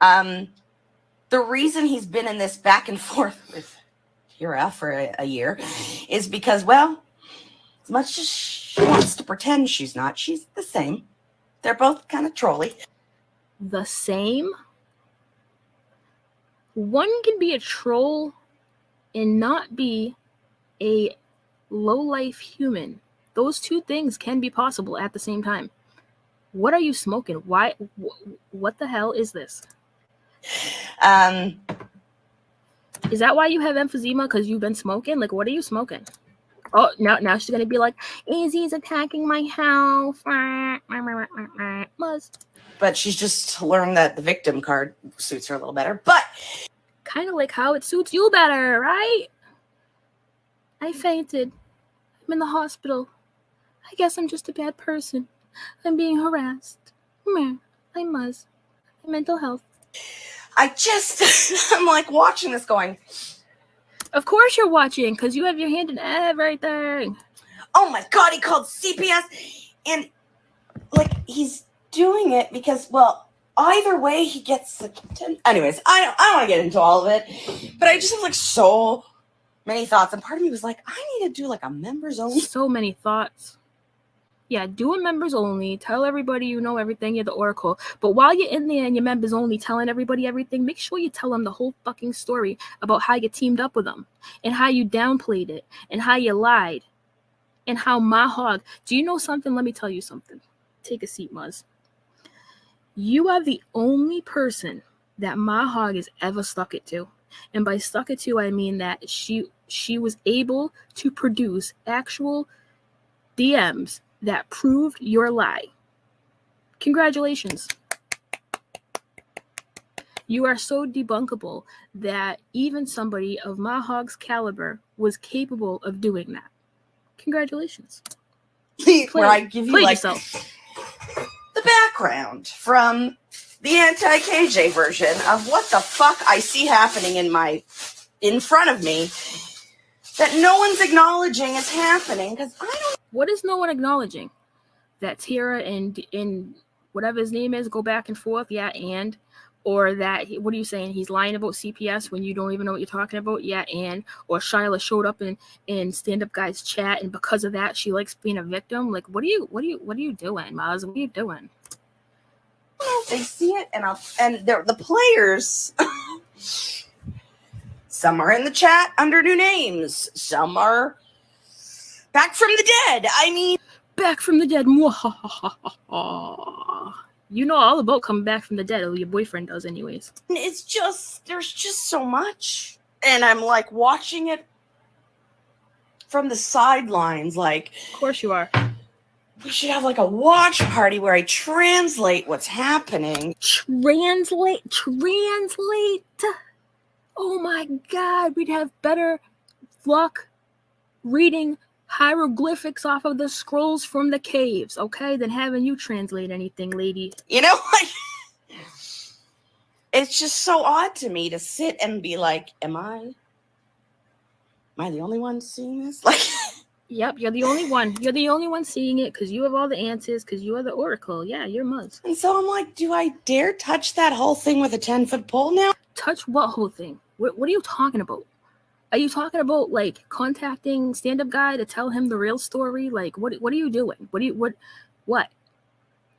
The reason he's been in this back and forth with Kira for a year is because, well, as much as she wants to pretend she's not, she's the same. They're both kind of trolly. The same? One can be a troll and not be a low-life human. Those two things can be possible at the same time. What are you smoking? Why? What the hell is this? Is that why you have emphysema? Because you've been smoking? Like, what are you smoking? Oh, now she's gonna be like, Izzy's attacking my health. Muzz. But she's just learned that the victim card suits her a little better. But Kind of like how it suits you better, right? I fainted. I'm in the hospital. I guess I'm just a bad person. I'm being harassed. I'm Muzz. Mental health. I'm like watching this going, of course you're watching, because you have your hand in everything. Oh my God, he called CPS. And like, he's doing it because, well, either way he gets the... Anyways, I don't want to get into all of it, but I just have like so many thoughts. And part of me was like, I need to do like a members only. So many thoughts. Yeah, do a members only. Tell everybody you know everything. You're the Oracle. But while you're in there and you're members only telling everybody everything, make sure you tell them the whole fucking story about how you teamed up with them and how you downplayed it and how you lied and how my hog... Do you know something? Let me tell you something. Take a seat, Muzz. You are the only person that my hog has ever stuck it to. And by stuck it to, I mean that she was able to produce actual DMs that proved your lie. Congratulations. You are so debunkable that even somebody of my hog's caliber was capable of doing that. Congratulations. Where I give you like yourself. The background from the anti-KJ version of what the fuck I see happening in front of me that no one's acknowledging is happening, because I don't... What is no one acknowledging? That Tara and whatever his name is go back and forth, yeah, and... Or that, what are you saying? He's lying about CPS when you don't even know what you're talking about, yeah, and... Or Shyla showed up in stand-up guys chat, and because of that, she likes being a victim. Like, what are you doing, Muzz? What are you doing? They see it, and they're the players. Some are in the chat under new names. Some are back from the dead. I mean, back from the dead. You know all about coming back from the dead. Or your boyfriend does, anyways. It's just, there's just so much, and I'm like watching it from the sidelines. Like, of course you are. We should have like a watch party where I translate what's happening. Translate. Oh my God, we'd have better luck reading hieroglyphics off of the scrolls from the caves, okay, than having you translate anything, lady. You know, like, it's just so odd to me to sit and be like, am I the only one seeing this? Like, yep, you're the only one. You're the only one seeing it because you have all the answers, because you are the Oracle. Yeah, you're Muzz. And so I'm like, do I dare touch that whole thing with a 10-foot pole now? Touch what whole thing? What are you talking about? Are you talking about like contacting stand-up guy to tell him the real story? Like, what are you doing? What?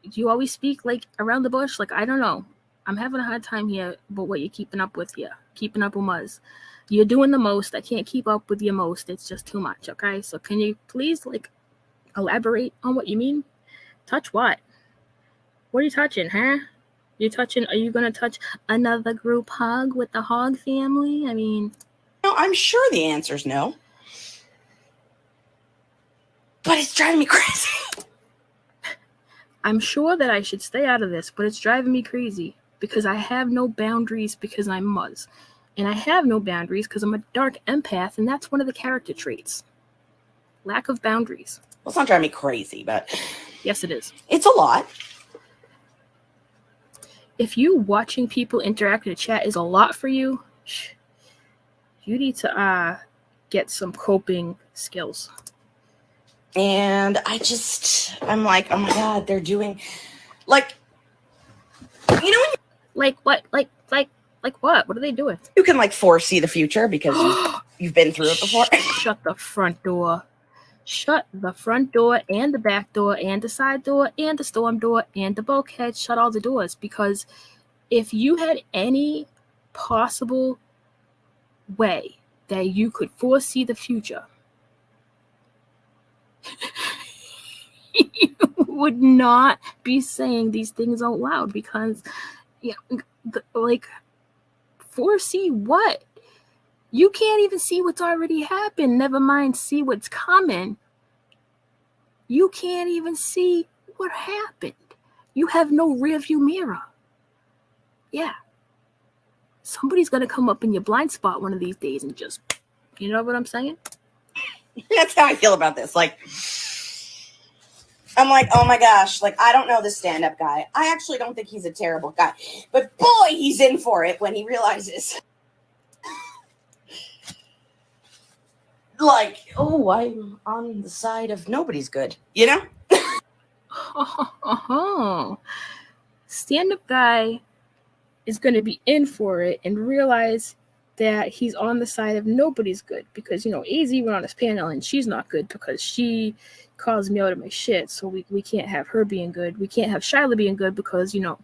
Do you always speak like around the bush? Like, I don't know. I'm having a hard time here about what you're keeping up with here. Keeping up with Muzz. You're doing the most. I can't keep up with your most. It's just too much, okay? So can you please like elaborate on what you mean? Touch what? What are you touching, huh? Are you gonna touch another group hug with the hog family? I mean, no, I'm sure the answer's no. But it's driving me crazy. I'm sure that I should stay out of this, but it's driving me crazy because I have no boundaries because I'm Muzz. And I have no boundaries because I'm a dark empath, and that's one of the character traits. Lack of boundaries. Well, it's not driving me crazy, but... Yes, it is. It's a lot. If you watching people interact in the chat is a lot for you, you need to get some coping skills. And I'm like, oh my God, they're doing, like, you know, like what? Like what? What are they doing? You can like foresee the future because you've been through it before. Shut the front door. Shut the front door and the back door and the side door and the storm door and the bulkhead. Shut all the doors, because if you had any possible way that you could foresee the future, you would not be saying these things out loud, because, foresee what? You can't even see what's already happened, never mind see what's coming. You can't even see what happened. You have no rearview mirror. Yeah. somebody's gonna come up in your blind spot one of these days and just, you know what I'm saying? That's how I feel about this. Like, I'm like, oh my gosh, like, I don't know this stand-up guy. I actually don't think he's a terrible guy. But boy, he's in for it when he realizes, like, oh, I'm on the side of nobody's good, you know? Stand-up guy is going to be in for it and realize that he's on the side of nobody's good because, you know, AZ went on this panel and she's not good because she calls me out of my shit. So we can't have her being good. We can't have Shyla being good because, you know,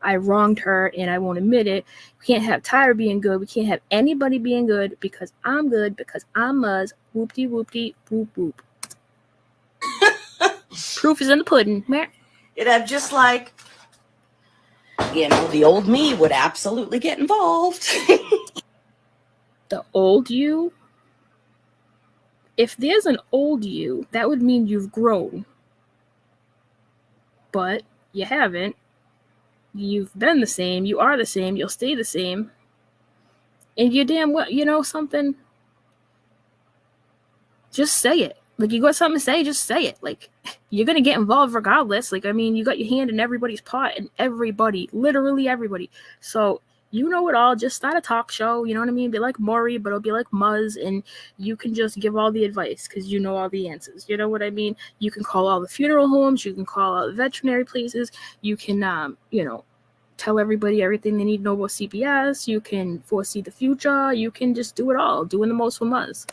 I wronged her and I won't admit it. We can't have Tyra being good. We can't have anybody being good because I'm good, because I'm Muzz. Whoop-de whoop-de whoop whoop. Proof is in the pudding. I'm just like, you know, the old me would absolutely get involved. The old you? If there's an old you, that would mean you've grown. But you haven't. You've been the same. You are the same. You'll stay the same. And you're damn well, you know something? Just say it. Like, you got something to say, just say it. Like, you're going to get involved regardless. Like, I mean, you got your hand in everybody's pot and everybody, literally everybody. So, you know it all. Just start a talk show. You know what I mean? Be like Maury, but it'll be like Muzz, and you can just give all the advice because you know all the answers. You know what I mean? You can call all the funeral homes. You can call all the veterinary places. You can, you know, tell everybody everything they need to know about CPS. You can foresee the future. You can just do it all. Doing the most for Muzz.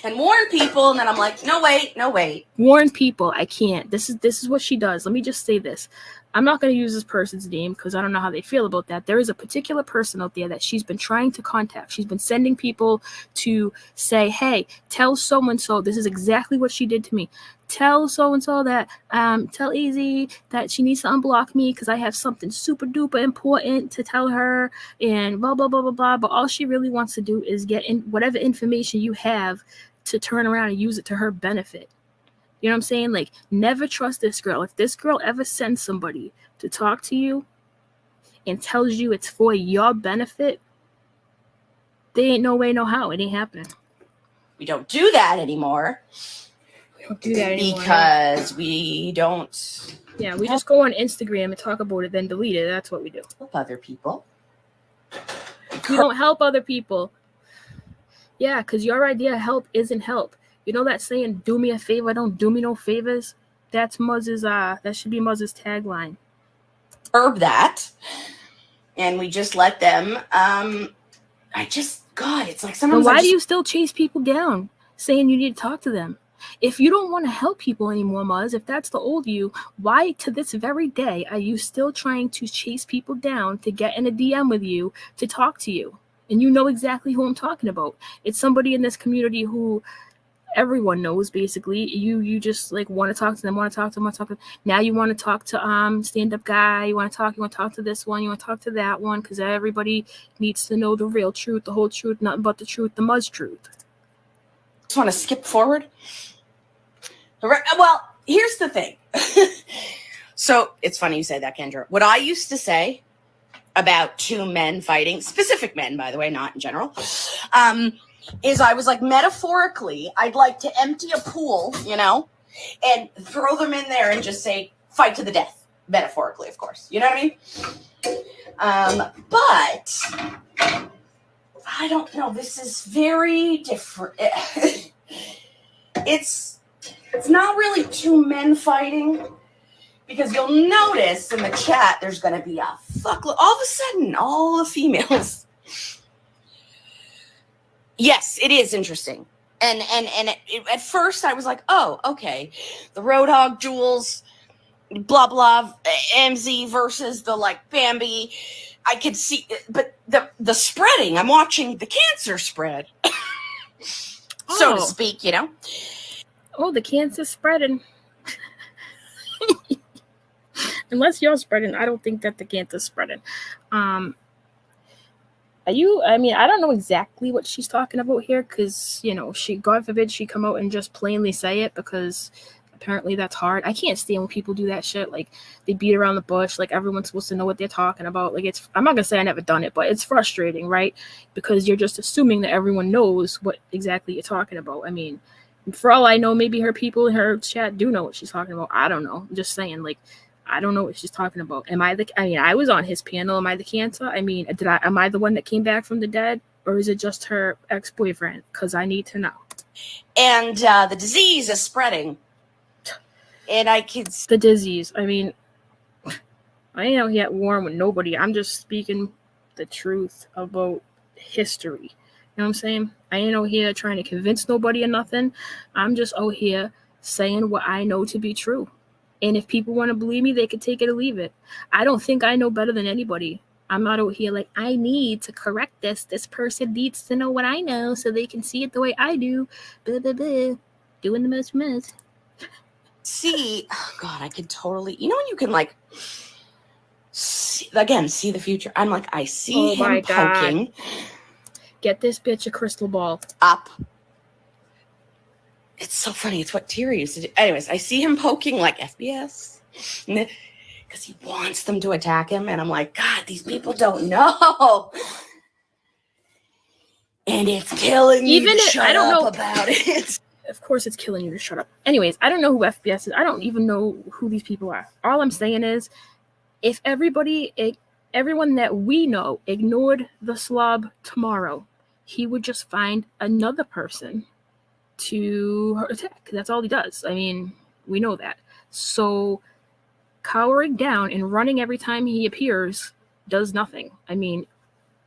And warn people, and then I'm like, no, wait. Warn people, I can't. This is what she does. Let me just say this. I'm not going to use this person's name because I don't know how they feel about that. There is a particular person out there that she's been trying to contact. She's been sending people to say, hey, tell so-and-so. This is exactly what she did to me. Tell so-and-so that, tell AZ that she needs to unblock me because I have something super duper important to tell her and blah, blah, blah, blah, blah. But all she really wants to do is get in whatever information you have to turn around and use it to her benefit. You know what I'm saying? Like, never trust this girl. If this girl ever sends somebody to talk to you and tells you it's for your benefit, there ain't no way, no how. It ain't happening. We don't do that anymore. We don't do that anymore. Because we don't. Yeah, we just go on Instagram and talk about it, then delete it. That's what we do. Help other people. We don't help other people. Yeah, because your idea of help isn't help. You know that saying, do me a favor, don't do me no favors? That's Muzz's, that should be Muzz's tagline. Herb that. And we just let them, God, it's like sometimes. But why do you still chase people down saying you need to talk to them? If you don't want to help people anymore, Muzz, if that's the old you, why to this very day are you still trying to chase people down to get in a DM with you to talk to you? And you know exactly who I'm talking about. It's somebody in this community who everyone knows, basically. You just like want to talk to them, Now you want to talk to stand-up guy, you want to talk to this one, you want to talk to that one, because everybody needs to know the real truth, the whole truth, nothing but the truth, the Muzz truth. Just want to skip forward. Well, here's the thing. So it's funny you say that, Kendra. What I used to say about two men fighting, specific men, by the way, not in general, is I was like, metaphorically, I'd like to empty a pool, you know, and throw them in there and just say, fight to the death. Metaphorically, of course. You know what I mean? But I don't know. This is very different. It's not really two men fighting, because you'll notice in the chat there's going to be a fuckload. All of a sudden, all the females. Yes, it is interesting. And at first I was like, oh, okay. The Roadhog Jules, blah, blah, MZ versus the, like, Bambi. I could see, but the spreading, I'm watching the cancer spread, so to speak, you know? Oh, the cancer's spreading. Unless you're spreading, I don't think that the cancer's spreading. I don't know exactly what she's talking about here, because, you know, God forbid she come out and just plainly say it, because apparently that's hard. I can't stand when people do that shit. Like, they beat around the bush. Like, everyone's supposed to know what they're talking about. Like, I'm not gonna say I never done it, but it's frustrating, right? Because you're just assuming that everyone knows what exactly you're talking about. I mean, for all I know, maybe her people in her chat do know what she's talking about. I don't know. I'm just saying, like, I don't know what she's talking about. I was on his panel. Am I the cancer? I mean, am I the one that came back from the dead? Or is it just her ex-boyfriend? Because I need to know. And the disease is spreading. And I can... The disease. I mean, I ain't out here at war with nobody. I'm just speaking the truth about history. You know what I'm saying? I ain't out here trying to convince nobody or nothing. I'm just out here saying what I know to be true. And if people want to believe me, they can take it or leave it. I don't think I know better than anybody. I'm not out here like, I need to correct this. This person needs to know what I know so they can see it the way I do. Blah, blah, blah. Doing the most. See, oh God, I could totally... You know when you can, like, see the future? I'm like, I see him poking. God. Get this bitch a crystal ball. Up. It's so funny. It's what Tyrion used to do. Anyways, I see him poking like FBS because he wants them to attack him. And I'm like, God, these people don't know. And it's killing me to shut up about it. Of course it's killing you to shut up. Anyways, I don't know who FBS is. I don't even know who these people are. All I'm saying is, if everyone that we know ignored the slob tomorrow, he would just find another person to attack. That's all he does. I mean, we know that. So cowering down and running every time he appears does nothing. I mean,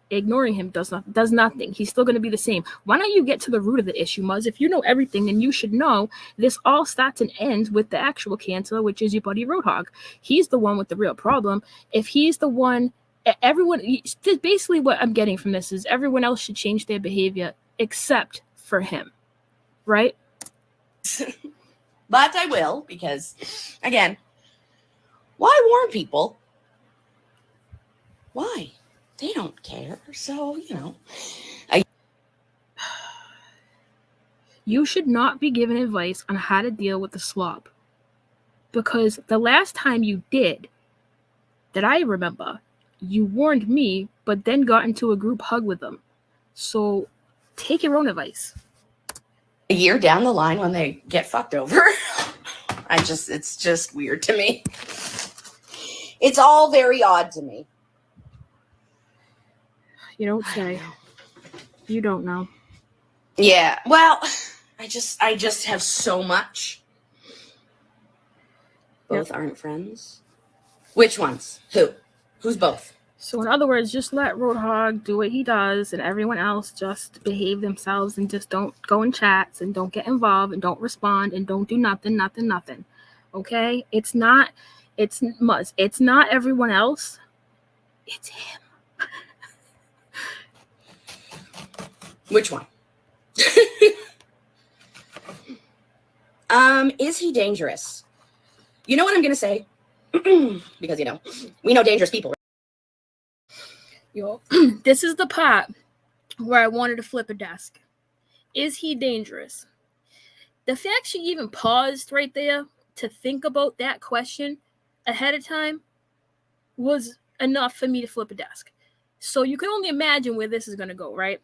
ignoring him does nothing. He's still going to be the same. Why don't you get to the root of the issue, Muzz? If you know everything, then you should know this all starts and ends with the actual cancer, which is your buddy Roadhog. He's the one with the real problem. If he's the one, basically what I'm getting from this is everyone else should change their behavior except for him. Right? But I will, because, again, why warn people? Why? They don't care. So, You should not be given advice on how to deal with the slob. Because the last time you did, that I remember, you warned me, but then got into a group hug with them. So, take your own advice. A year down the line when they get fucked over. It's just weird to me. It's all very odd to me. You don't say. You don't know. Yeah, well, I just have so much. Both aren't friends. Which ones? Who's both? So in other words, just let Roadhog do what he does and everyone else just behave themselves and just don't go in chats and don't get involved and don't respond and don't do nothing. Okay? It's not Muzz. It's not everyone else. It's him. Which one? Is he dangerous? You know what I'm going to say? Because, we know dangerous people. Yo, this is the part where I wanted to flip a desk. Is he dangerous? The fact she even paused right there to think about that question ahead of time was enough for me to flip a desk. So you can only imagine where this is going to go, right?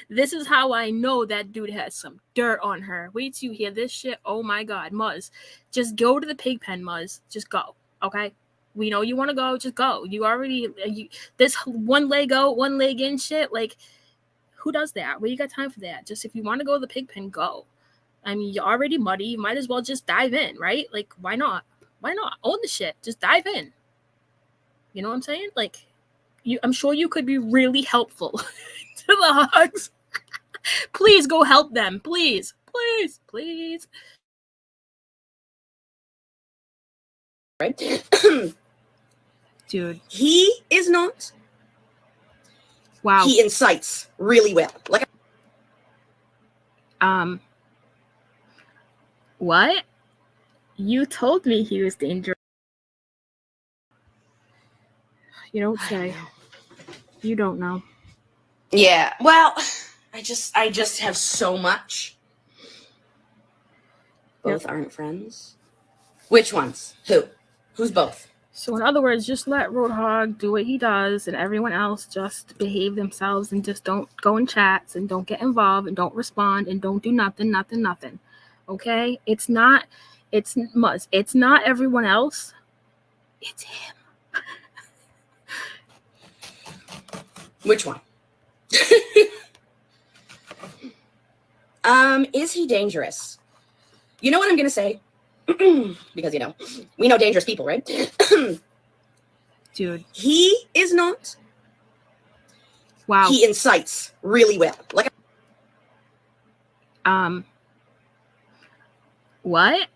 This is how I know that dude has some dirt on her. Wait till you hear this shit. Oh my God, Muzz. Just go to the pig pen, Muzz. Just go, okay? We know you want to go. Just go. This one leg out, one leg in shit. Like, who does that? Well, you got time for that. Just if you want to go to the pig pen, go. I mean, you're already muddy. You might as well just dive in, right? Like, why not? Why not? Own the shit. Just dive in. You know what I'm saying? Like, I'm sure you could be really helpful to the hogs. Please go help them. Please. Right? Dude. He is not. Wow. He incites really well. What? You told me he was dangerous. You don't say. You don't know. Yeah. Well, I just have so much. Both aren't friends? Which ones? Who? Who's both? So in other words, just let Roadhog do what he does, and everyone else just behave themselves and just don't go in chats and don't get involved and don't respond and don't do nothing. Okay? It's not Muzz. It's not everyone else. It's him. Which one? Is he dangerous? You know what I'm gonna say? Because we know dangerous people, right? Dude. He is not. Wow. He incites really well. Like what?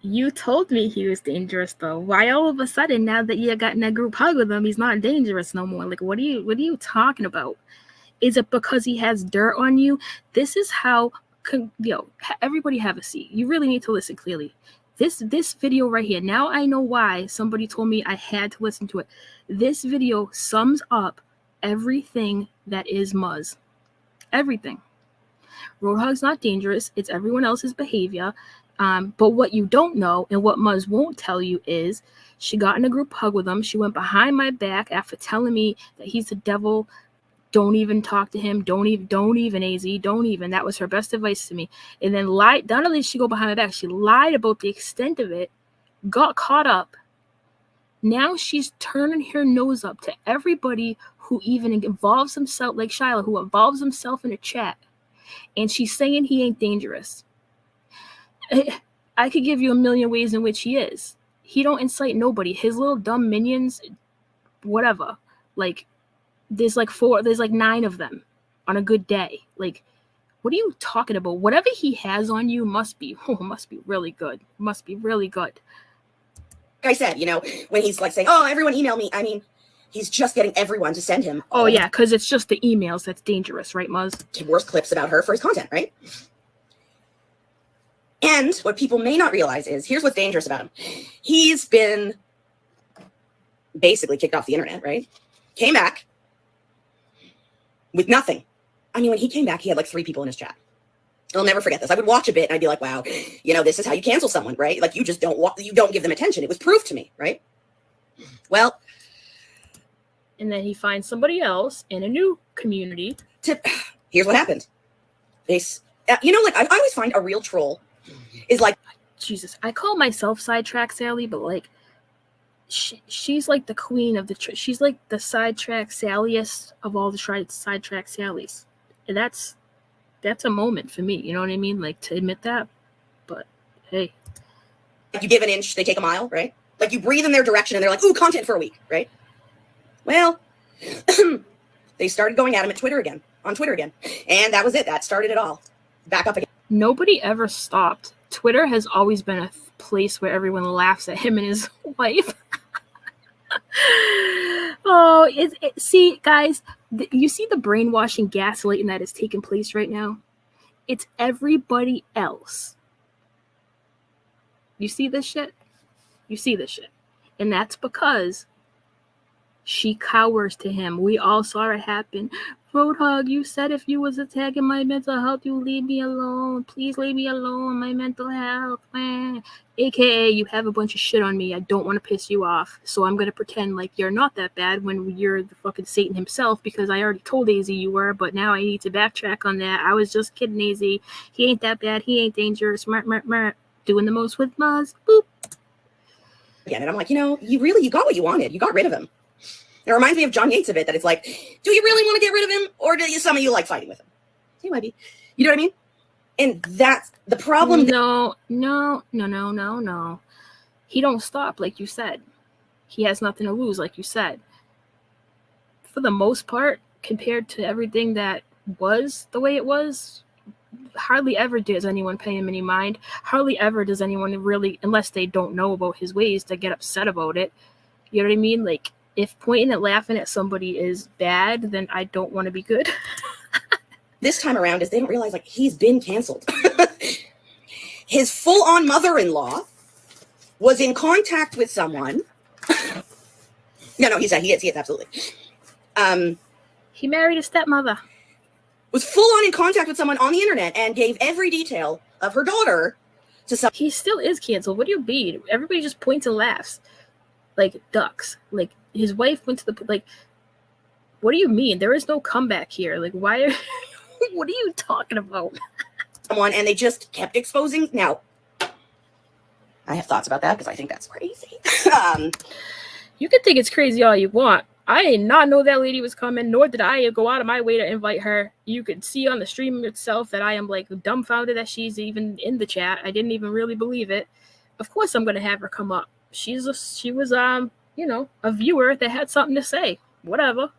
You told me he was dangerous though. Why all of a sudden, now that you got in a group hug with him, he's not dangerous no more? Like, what are you talking about? Is it because he has dirt on you? This is how, everybody have a seat. You really need to listen clearly. This video right here, now I know why somebody told me I had to listen to it. This video sums up everything that is Muzz. Everything. Roadhog's not dangerous. It's everyone else's behavior. But what you don't know and what Muzz won't tell you is she got in a group hug with him. She went behind my back after telling me that he's the devil. Don't even talk to him. Don't even, AZ. Don't even. That was her best advice to me. And then lied. Not only did she go behind my back, she lied about the extent of it, got caught up. Now she's turning her nose up to everybody who even involves himself, like Shiloh, who involves himself in a chat. And she's saying he ain't dangerous. I could give you a million ways in which he is. He don't incite nobody. His little dumb minions, whatever. Like, there's like 9 of them on a good day. Like, what are you talking about? Whatever he has on you must be really good. Must be really good. Like I said, when he's like saying, "Oh, everyone email me," I mean, he's just getting everyone to send him. Oh yeah, because it's just the emails that's dangerous, right, Muzz? Worst clips about her for his content, right? And what people may not realize is, here's what's dangerous about him. He's been basically kicked off the internet, right? Came back with nothing. I mean, when he came back, he had like 3 people in his chat. I'll never forget this. I would watch a bit and I'd be like, wow, this is how you cancel someone, right? Like, you just don't give them attention. It was proved to me, right? Well. And then he finds somebody else in a new community. Here's what happened. I always find a real troll is like, Jesus, I call myself Sidetrack Sally, but like, she's like the queen of she's like the Sidetrack Salliest of all the Sidetrack Sallys. And that's a moment for me, you know what I mean? Like, to admit that. But hey, you give an inch, they take a mile, right? Like, you breathe in their direction and they're like, ooh, content for a week, right? Well, they started going at him on Twitter again. And that was it. That started it all. Back up again. Nobody ever stopped. Twitter has always been a place where everyone laughs at him and his wife. See, guys, you see the brainwashing, gaslighting that is taking place right now? It's everybody else. You see this shit? And that's because she cowers to him. We all saw it happen. Roadhog, you said if you was attacking my mental health, you leave me alone. Please leave me alone. My mental health, man. AKA, you have a bunch of shit on me. I don't want to piss you off. So I'm going to pretend like you're not that bad when you're the fucking Satan himself, because I already told AZ you were, but now I need to backtrack on that. I was just kidding, AZ. He ain't that bad. He ain't dangerous. Doing the most with Muzz. Boop. Again, and I'm like, you got what you wanted. You got rid of him. It reminds me of John Yates a bit, that it's like, do you really want to get rid of him, or do some of you like fighting with him? He might be. You know what I mean? And that's the problem. No. He don't stop, like you said. He has nothing to lose, like you said. For the most part, compared to everything that was the way it was, hardly ever does anyone pay him any mind. Hardly ever does anyone really, unless they don't know about his ways, to get upset about it. You know what I mean? Like, if pointing and laughing at somebody is bad, then I don't want to be good. This time around is they don't realize, like, he's been canceled. His full-on mother-in-law was in contact with someone. No, he is, absolutely. He married a stepmother. Was full-on in contact with someone on the internet and gave every detail of her daughter to some. He still is canceled. What do you mean? Everybody just points and laughs like ducks. Like his wife went to the like. What do you mean? There is no comeback here. Like why? What are you talking about? Someone and they just kept exposing. Now, I have thoughts about that because I think that's crazy. You can think it's crazy all you want. I did not know that lady was coming, nor did I go out of my way to invite her. You could see on the stream itself that I am like dumbfounded that she's even in the chat. I didn't even really believe it. Of course I'm gonna have her come up. She was you know, a viewer that had something to say. Whatever.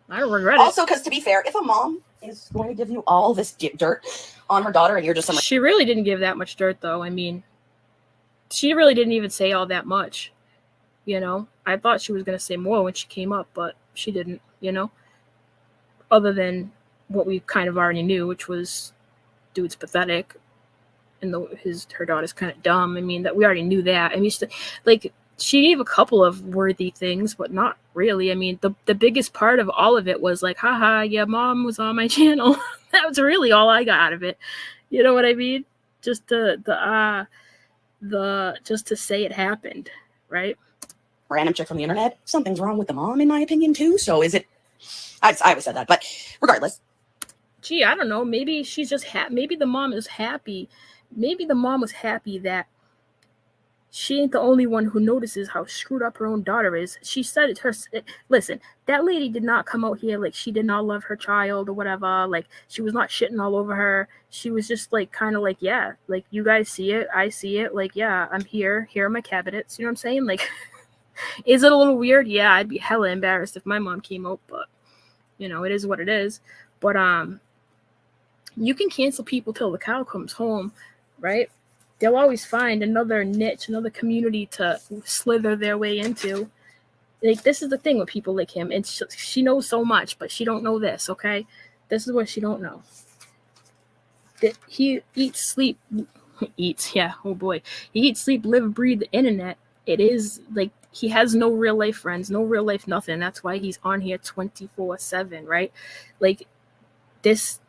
I don't regret it. Also, because to be fair, if a mom is going to give you all this dirt on her daughter and you're just she really didn't give that much dirt though. I mean, she really didn't even say all that much. You know, I thought she was going to say more when she came up, but she didn't, you know, other than what we kind of already knew, which was dude's pathetic and her daughter's kind of dumb. I mean, that we already knew that. I mean, she gave a couple of worthy things, but not really. I mean, the biggest part of all of it was like, haha, yeah, mom was on my channel. That was really all I got out of it. You know what I mean? Just just to say it happened, right? Random chick from the internet. Something's wrong with the mom, in my opinion, too. So is it? I always said that, but regardless. Gee, I don't know. Maybe she's just maybe the mom is happy. Maybe the mom was happy that she ain't the only one who notices how screwed up her own daughter is. She said it listen, that lady did not come out here like she did not love her child or whatever. Like she was not shitting all over her. She was just like kind of like, yeah, like you guys see it, I see it. Like, yeah, I'm here. Here are my cabinets. You know what I'm saying? Like, is it a little weird? Yeah, I'd be hella embarrassed if my mom came out, but you know, it is what it is. But you can cancel people till the cow comes home, right? They'll always find another niche, another community to slither their way into. Like, this is the thing with people like him. And she knows so much, but she don't know this, okay? This is what she don't know. That he eats, sleep, eats, yeah, oh boy. He eats, sleep, live, breathe the internet. It is, like, he has no real life friends, no real life nothing. That's why he's on here 24/7, right? Like, there's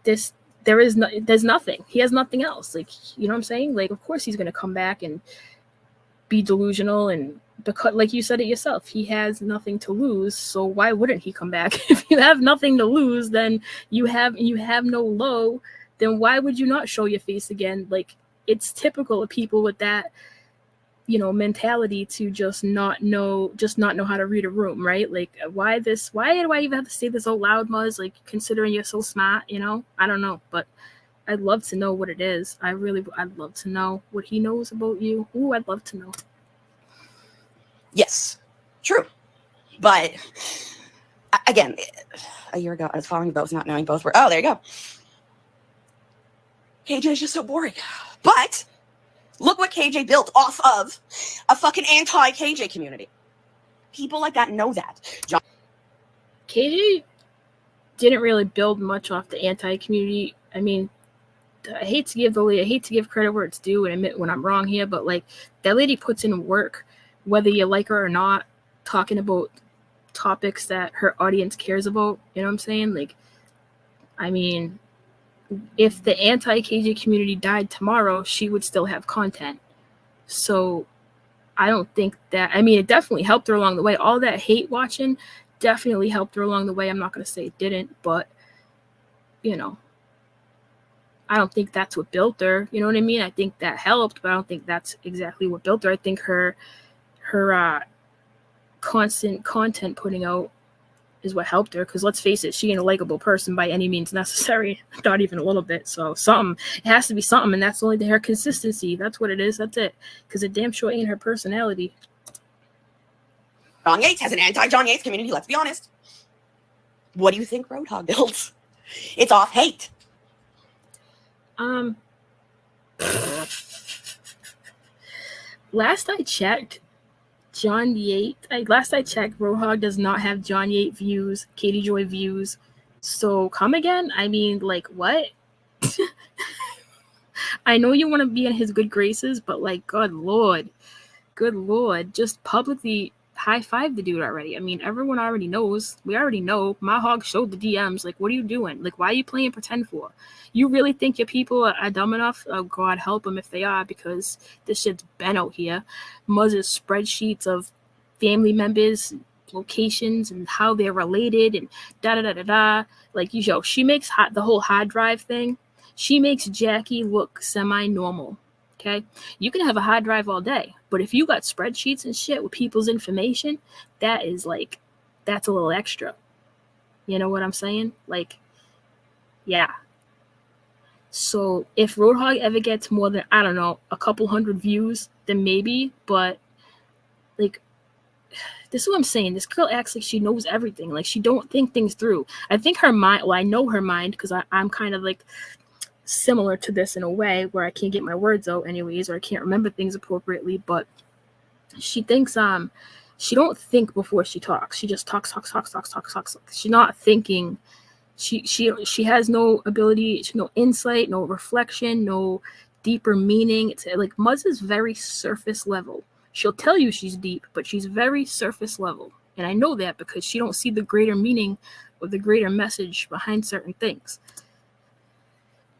nothing. He has nothing else. Like, you know what I'm saying? Like, of course he's going to come back and be delusional, and because, like you said it yourself, he has nothing to lose. So why wouldn't he come back? If you have nothing to lose, then you have no low, then why would you not show your face again? Like, it's typical of people with that, you know, mentality to just not know how to read a room, right? Like, why do I even have to say this out loud, Muzz? Like, considering you're so smart, you know? I don't know, but I'd love to know what it is. I'd love to know what he knows about you. Ooh, I'd love to know. Yes, true. But again, a year ago, I was following both, not knowing both were. Oh, there you go. KJ is just so boring. But look what KJ built off of a fucking anti-KJ community. People like that know that. KJ didn't really build much off the anti-community. I mean, I hate to give credit where it's due and admit when I'm wrong here, but like, that lady puts in work, whether you like her or not, talking about topics that her audience cares about. You know what I'm saying? Like, I mean, if the anti-KJ community died tomorrow, she would still have content. So I don't think that, I mean, it definitely helped her along the way. All that hate watching definitely helped her along the way. I'm not going to say it didn't, but, you know, I don't think that's what built her. You know what I mean? I think that helped, but I don't think that's exactly what built her. I think her constant content putting out is what helped her, because let's face it, she ain't a likable person by any means necessary, not even a little bit. So it has to be something, and that's only her consistency. That's what it is. That's it, because it damn sure ain't her personality. John Yates has an anti-John Yates community, let's be honest. What do you think Roadhog builds? It's off hate. Last I checked, Roadhog does not have John Yates views, Katie Joy views. So come again? I mean, like, what? I know you want to be in his good graces, but like, good lord, just publicly high-five the dude already. I mean, everyone already knows. We already know. My hog showed the DMs. Like, what are you doing? Like, why are you playing pretend for? You really think your people are dumb enough? Oh, God help them if they are, because this shit's been out here. Muzz's spreadsheets of family members, locations, and how they're related, and da-da-da-da-da. Like, she makes the whole hard drive thing. She makes Jackie look semi-normal. Okay, you can have a hard drive all day, but if you got spreadsheets and shit with people's information, that's a little extra. You know what I'm saying? Like, yeah. So if Roadhog ever gets more than, I don't know, a couple hundred views, then maybe, but like, this is what I'm saying. This girl acts like she knows everything. Like, she don't think things through. I think her mind, I know her mind, because I'm kind of like similar to this in a way where I can't get my words out anyways, or I can't remember things appropriately, but she thinks she don't think before she talks. She just talks. She's not thinking. She has no ability, no insight, no reflection, no deeper meaning. It's like Muzz is very surface level. She'll tell you she's deep, but she's very surface level. And I know that because she don't see the greater meaning or the greater message behind certain things.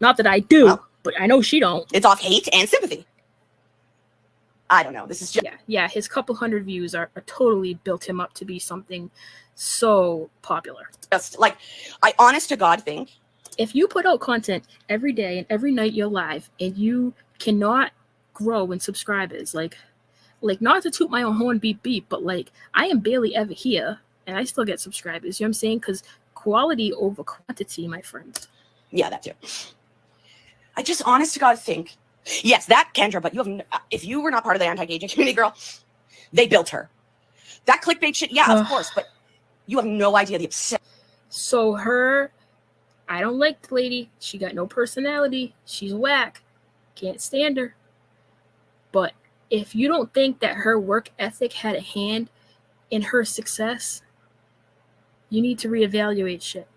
Not that I do, but I know she don't. It's off hate and sympathy. I don't know. This is just... Yeah, his couple hundred views are totally built him up to be something so popular. Just like, I honest to God think, if you put out content every day and every night you're live and you cannot grow in subscribers, like not to toot my own horn, beep, but like, I am barely ever here and I still get subscribers. You know what I'm saying? Because quality over quantity, my friends. Yeah, that too. I just honest to God think, yes, that Kendra, but if you were not part of the anti-gay community, girl, they built her. That clickbait shit, yeah, of course, but you have no idea the obsession. So I don't like the lady. She got no personality. She's whack. Can't stand her. But if you don't think that her work ethic had a hand in her success, you need to reevaluate shit.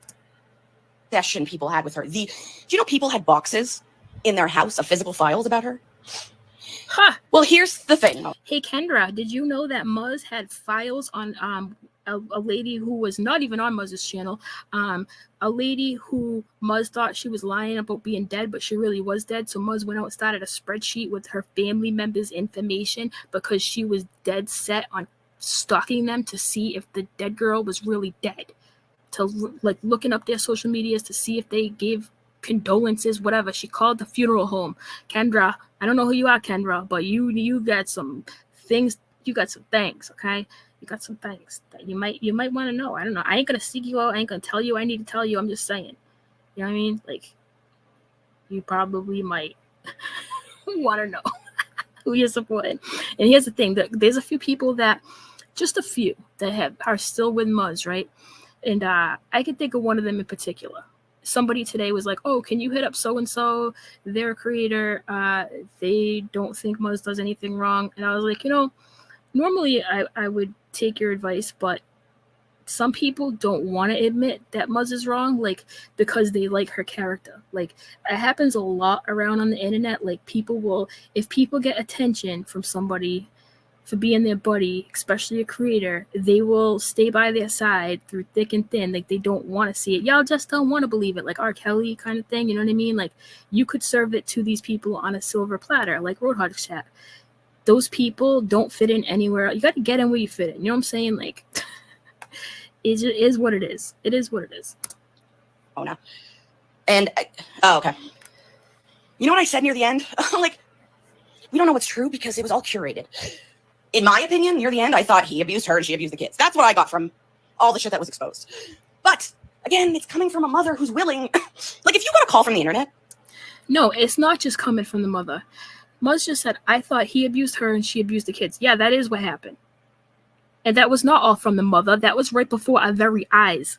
Session people had with her. Do you know people had boxes in their house of physical files about her? Huh. Well, here's the thing. Hey, Kendra, did you know that Muzz had files on a lady who was not even on Muzz's channel? A lady who Muzz thought she was lying about being dead, but she really was dead. So Muzz went out and started a spreadsheet with her family members' information because she was dead set on stalking them to see if the dead girl was really dead. To like looking up their social medias to see if they gave condolences, whatever. She called the funeral home. Kendra, I don't know who you are, Kendra, but you got some things. You got some things, okay? You got some things that you might want to know. I don't know. I ain't gonna seek you out. I ain't gonna tell you I need to tell you. I'm just saying. You know what I mean? Like, you probably might want to know who you're supporting. And here's the thing: there's a few people just a few that are still with Muzz, right? And I can think of one of them in particular. Somebody today was like, oh, can you hit up so-and-so? They're a creator. They don't think Muzz does anything wrong. And I was like, normally I would take your advice, but some people don't want to admit that Muzz is wrong, like, because they like her character. Like, it happens a lot around on the internet. Like, if people get attention from somebody for being their buddy, especially a creator, they will stay by their side through thick and thin. Like, they don't want to see it. Y'all just don't want to believe it. Like R. Kelly kind of thing. You know what I mean? Like, you could serve it to these people on a silver platter, like Roadhog's chat. Those people don't fit in anywhere. You got to get in where you fit in. You know what I'm saying? Like, it is what it is. It is what it is. Oh, no. And, okay. You know what I said near the end? Like, we don't know what's true because it was all curated. In my opinion, near the end, I thought he abused her and she abused the kids. That's what I got from all the shit that was exposed. But, again, it's coming from a mother who's willing. Like, if you got a call from the internet. No, it's not just coming from the mother. Muzz just said, I thought he abused her and she abused the kids. Yeah, that is what happened. And that was not all from the mother. That was right before our very eyes.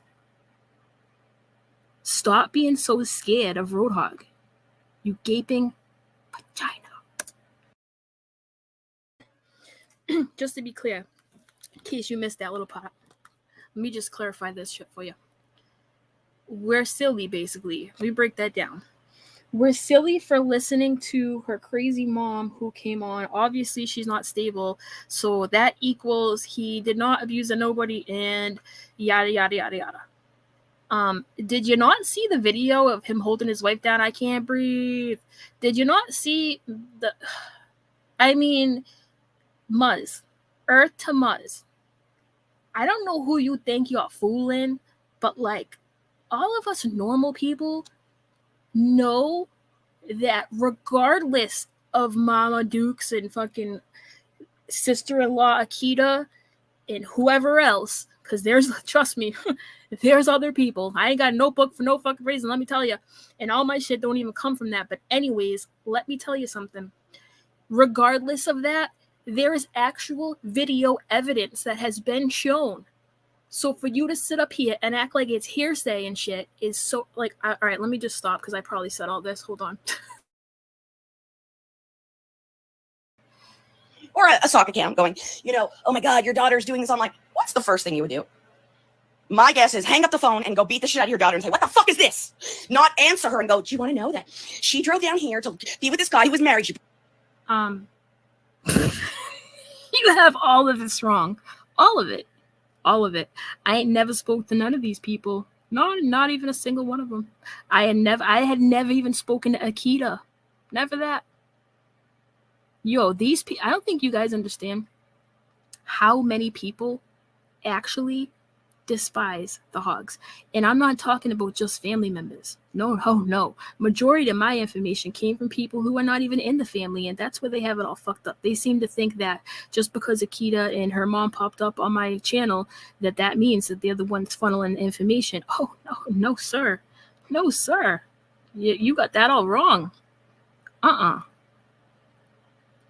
Stop being so scared of Roadhog. You gaping vagina. Just to be clear, in case you missed that little part, let me just clarify this shit for you. We're silly, basically. Let me break that down. We're silly for listening to her crazy mom who came on. Obviously, she's not stable. So that equals he did not abuse a nobody and yada, yada, yada, yada. Did you not see the video of him holding his wife down? I can't breathe. Did you not see the... I mean, Muzz. Earth to Muzz. I don't know who you think you're fooling, but like, all of us normal people know that regardless of Mama Dukes and fucking sister-in-law Akita and whoever else, because trust me, there's other people. I ain't got a notebook for no fucking reason, let me tell you. And all my shit don't even come from that. But anyways, let me tell you something. Regardless of that, there is actual video evidence that has been shown. So for you to sit up here and act like it's hearsay and shit is so, like, all right, let me just stop because I probably said all this. Hold on. Or a sock account going, oh my God, your daughter's doing this. I'm like, what's the first thing you would do? My guess is hang up the phone and go beat the shit out of your daughter and say, what the fuck is this? Not answer her and go, do you want to know that she drove down here to be with this guy who was married? You have all of this wrong. All of it. All of it. I ain't never spoke to none of these people. No, not even a single one of them. I had never even spoken to Akita. Never that. Yo, these people, I don't think you guys understand how many people actually despise the hogs. And I'm not talking about just family members. No. Majority of my information came from people who are not even in the family, and that's where they have it all fucked up. They seem to think that just because Akita and her mom popped up on my channel, that means that they're the ones funneling information. Oh, no, sir. No, sir. You got that all wrong. And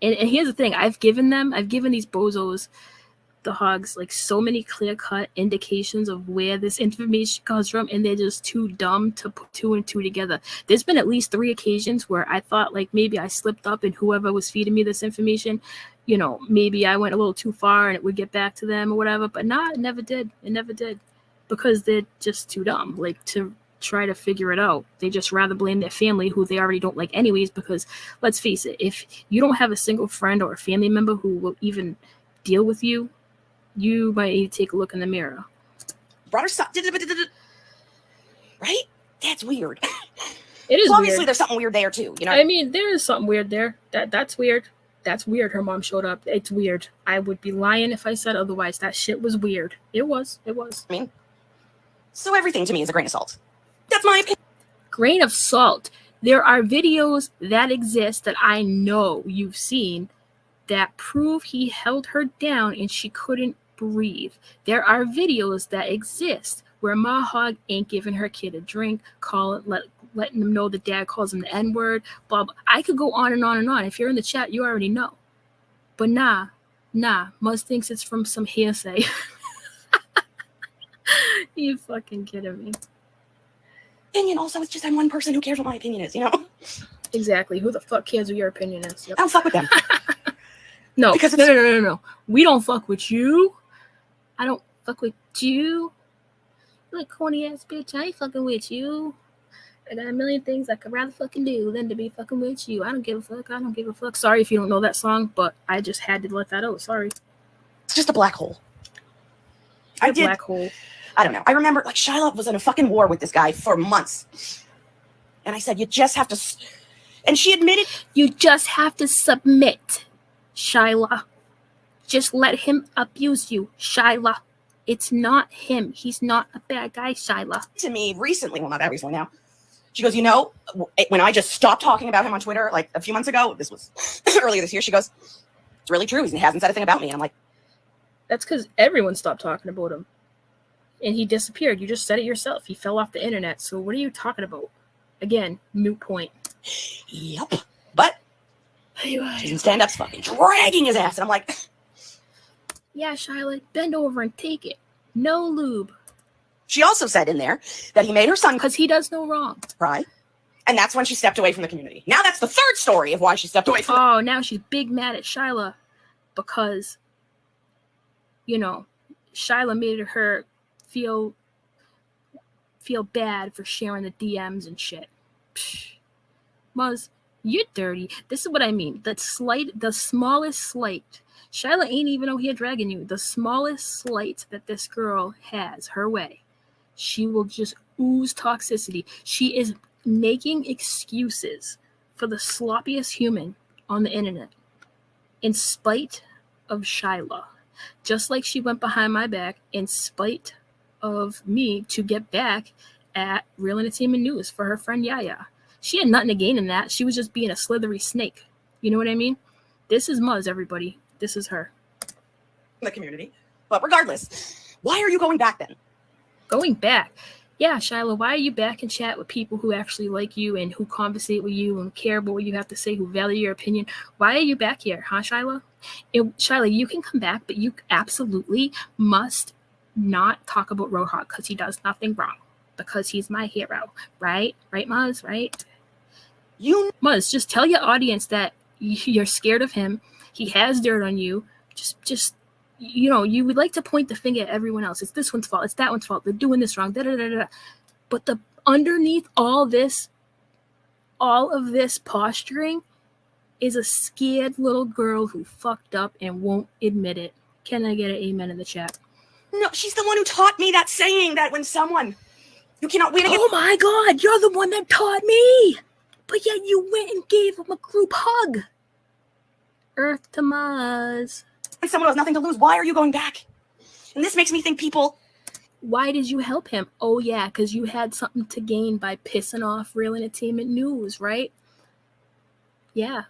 here's the thing. I've given these bozos, the hogs, like so many clear-cut indications of where this information comes from, and they're just too dumb to put two and two together. There's been at least 3 occasions where I thought like maybe I slipped up and whoever was feeding me this information, maybe I went a little too far and it would get back to them or whatever. But nah, it never did. Because they're just too dumb, like, to try to figure it out. They just rather blame their family, who they already don't like anyways, because let's face it, if you don't have a single friend or a family member who will even deal with you, you might need to take a look in the mirror. Brought her son, right? That's weird. It is. So obviously weird. There's something weird there too, I mean, there is something weird there. That's weird. That's weird. Her mom showed up. It's weird. I would be lying if I said otherwise. That shit was weird. It was. I mean, so everything to me is a grain of salt. That's my opinion. Grain of salt. There are videos that exist that I know you've seen that prove he held her down and she couldn't breathe. There are videos that exist where Mahog ain't giving her kid a drink, letting them know the dad calls him the N-word, blah, blah. I could go on and on and on. If you're in the chat, you already know. But nah, Muzz thinks it's from some hearsay. You fucking kidding me. Opinion also, it's just I'm one person who cares what my opinion is, Exactly. Who the fuck cares what your opinion is? Yep. I don't fuck with them. No, because no. We don't fuck with you. I don't fuck with you. You like corny ass bitch. I ain't fucking with you. I got a million things I could rather fucking do than to be fucking with you. I don't give a fuck. Sorry if you don't know that song, but I just had to let that out. Sorry. It's just a black hole. Black hole. I don't know. I remember, like, Shyla was in a fucking war with this guy for months. And I said, you just have to... And she admitted... You just have to submit, Shyla. Just let him abuse you, Shyla. It's not him. He's not a bad guy, Shyla. To me recently, well, not that recently now, she goes, when I just stopped talking about him on Twitter, like a few months ago, this was earlier this year, she goes, it's really true. He hasn't said a thing about me. And I'm like... That's because everyone stopped talking about him. And he disappeared. You just said it yourself. He fell off the internet. So what are you talking about? Again, moot point. Yep. But Jason Stand-Up's fucking dragging his ass. And I'm like... Yeah, Shyla, bend over and take it. No lube. She also said in there that he made her son... Because he does no wrong. Cry. And that's when she stepped away from the community. Now that's the third story of why she stepped away from now she's big mad at Shyla. Because, Shyla made her feel bad for sharing the DMs and shit. Psh. Muzz, you're dirty. This is what I mean. The smallest slight. Shyla ain't even out here dragging you. The smallest slight that this girl has her way, she will just ooze toxicity. She is making excuses for the sloppiest human on the internet in spite of Shyla. Just like she went behind my back in spite of me to get back at Real Entertainment News for her friend Yaya. She had nothing to gain in that. She was just being a slithery snake. You know what I mean? This is Muzz, everybody. This is her. The community. But regardless, why are you going back then? Going back. Yeah, Shyla, why are you back in chat with people who actually like you and who conversate with you and care about what you have to say, who value your opinion? Why are you back here, huh, Shyla? Shyla, you can come back, but you absolutely must not talk about Roadhog because he does nothing wrong. Because he's my hero, right? Right, Muzz, right? Muzz, just tell your audience that you're scared of him. He has dirt on you. Just you know, you would like to point the finger at everyone else. It's this one's fault. It's that one's fault. They're doing this wrong. Da, da, da, da. But underneath all of this posturing is a scared little girl who fucked up and won't admit it. Can I get an amen in the chat? No, she's the one who taught me that saying that when someone you cannot win against. Oh my God, you're the one that taught me. But yet you went and gave him a group hug. Earth to Muzz. When someone has nothing to lose, why are you going back? And this makes me think people. Why did you help him? Oh yeah, because you had something to gain by pissing off Real Entertainment News, right? Yeah.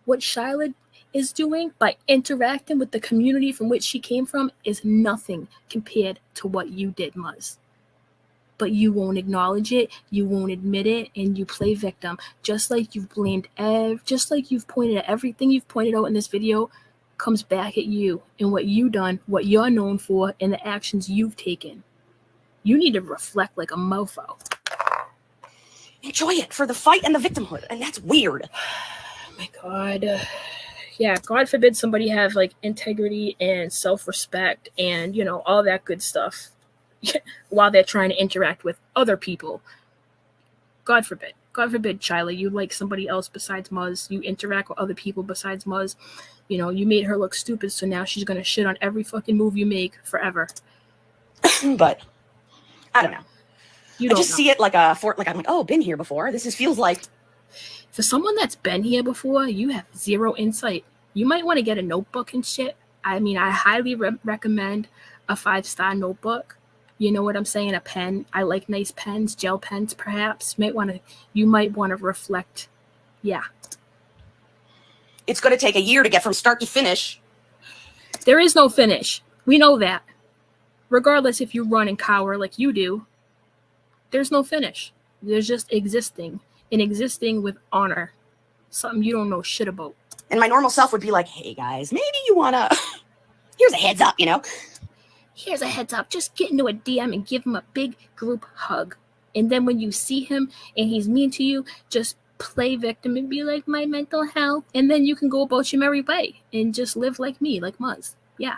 What Shyla is doing by interacting with the community from which she came from is nothing compared to what you did, Muzz. But you won't acknowledge it, you won't admit it, and you play victim. Just like you've blamed just like you've pointed at everything you've pointed out in this video comes back at you and what you done, what you're known for, and the actions you've taken. You need to reflect like a mofo. Enjoy it for the fight and the victimhood, and that's weird. Oh my God. Yeah, God forbid somebody have like integrity and self-respect and, you know, all that good stuff while they're trying to interact with other people. God forbid. God forbid, Shyla, you like somebody else besides Muzz. You interact with other people besides Muzz. You know, you made her look stupid, so now she's going to shit on every fucking move you make forever. But I don't know. You don't see it like I'm like, oh, been here before. Feels like. For someone that's been here before, you have zero insight. You might want to get a notebook and shit. I mean, I highly recommend a 5-star notebook. You know what I'm saying? A pen. I like nice pens, gel pens, perhaps. You might want to reflect. Yeah. It's going to take a year to get from start to finish. There is no finish. We know that. Regardless if you run and cower like you do, there's no finish. There's just existing. And existing with honor. Something you don't know shit about. And my normal self would be like, hey guys, maybe you want to, here's a heads up, you know? Here's a heads up. Just get into a DM and give him a big group hug. And then when you see him and he's mean to you, just play victim and be like, my mental health. And then you can go about your merry way and just live like me, like Muzz. Yeah.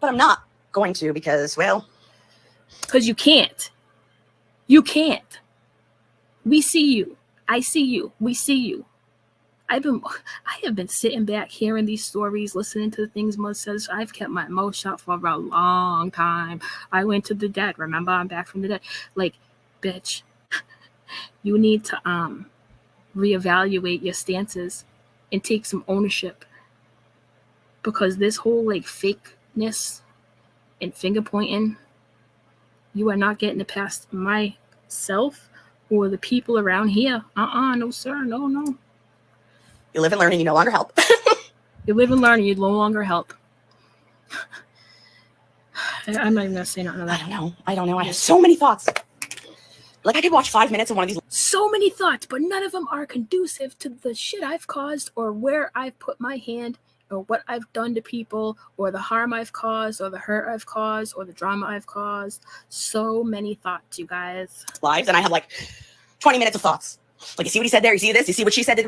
But I'm not going to because, well. Because you can't. You can't. We see you. I see you. We see you. I have been sitting back hearing these stories, listening to the things Muzz says. I've kept my mouth shut for a long time. I went to the dead. Remember, I'm back from the dead. Like, bitch, you need to reevaluate your stances and take some ownership. Because this whole like fakeness and finger pointing, you are not getting it past myself or the people around here. No, sir. No. You live and learn and you no longer help. You live and learn and you no longer help. I'm not even going to say nothing to that. I don't know. I have so many thoughts. Like I could watch 5 minutes of one of these. So many thoughts, but none of them are conducive to the shit I've caused or where I've put my hand or what I've done to people or the harm I've caused or the hurt I've caused or the drama I've caused. So many thoughts, you guys. Lives, and I have like 20 minutes of thoughts. Like, you see what he said there? You see this? You see what she said?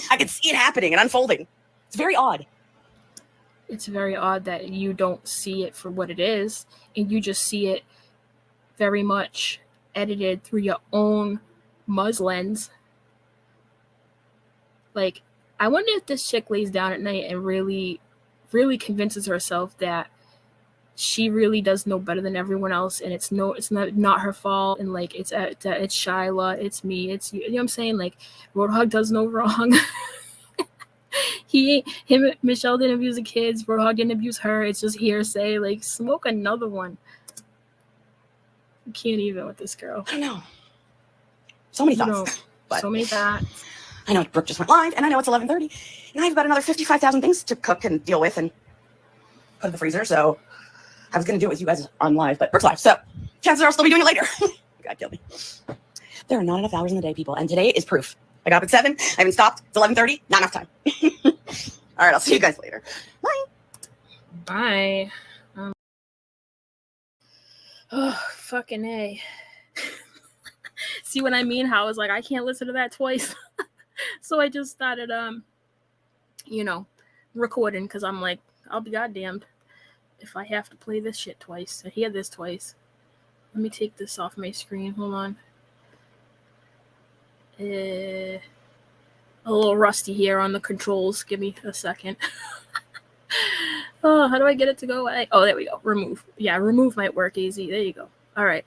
I can see it happening and unfolding. It's very odd. It's very odd that you don't see it for what it is, and you just see it very much edited through your own Muzz lens. Like, I wonder if this chick lays down at night and really, really convinces herself that she really does know better than everyone else, and it's not her fault, and like it's Shyla, it's me, it's you. You know what I'm saying? Like, Roadhog does no wrong. Michelle didn't abuse the kids. Roadhog didn't abuse her. It's just hearsay. Like, smoke another one. You can't even with this girl. I don't know. So many thoughts. So many thoughts. I know Brooke just went live, and I know it's 11:30, and I have about another 55,000 things to cook and deal with and put in the freezer. So I was going to do it with you guys on live, but Brooke's live, so chances are I'll still be doing it later. God, kill me. There are not enough hours in the day, people, and today is proof. I got up at 7. I haven't stopped. It's 11:30. Not enough time. All right, I'll see you guys later. Bye. Bye. Oh, fucking A. See what I mean? How I was like, I can't listen to that twice. So I just started, recording, because I'm like, I'll be goddamned if I have to play this shit twice. I hear this twice. Let me take this off my screen. Hold on. A little rusty here on the controls. Give me a second. Oh, how do I get it to go away? Oh, there we go. Remove. Yeah, remove might work easy. There you go. All right.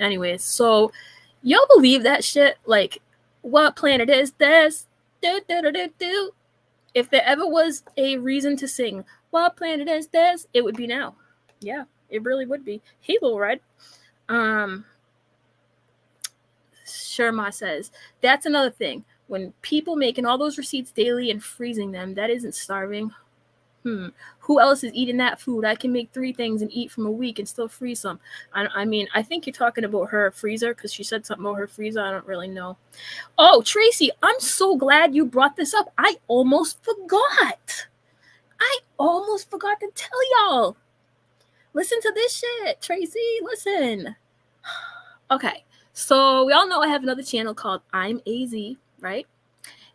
Anyways, so y'all believe that shit? Like, what planet is this? Do, do, do, do, do. If there ever was a reason to sing, what planet is this? It would be now. Yeah, it really would be. Hey, Little Red. Sherma says, that's another thing. When people making all those receipts daily and freezing them, that isn't starving. Who else is eating that food? I can make 3 things and eat from a week and still freeze some. I mean, I think you're talking about her freezer, because she said something about her freezer. I don't really know. Oh, Tracy, I'm so glad you brought this up. I almost forgot. to tell y'all. Listen to this shit, Tracy. Listen. Okay, so we all know I have another channel called I'm AZ, right?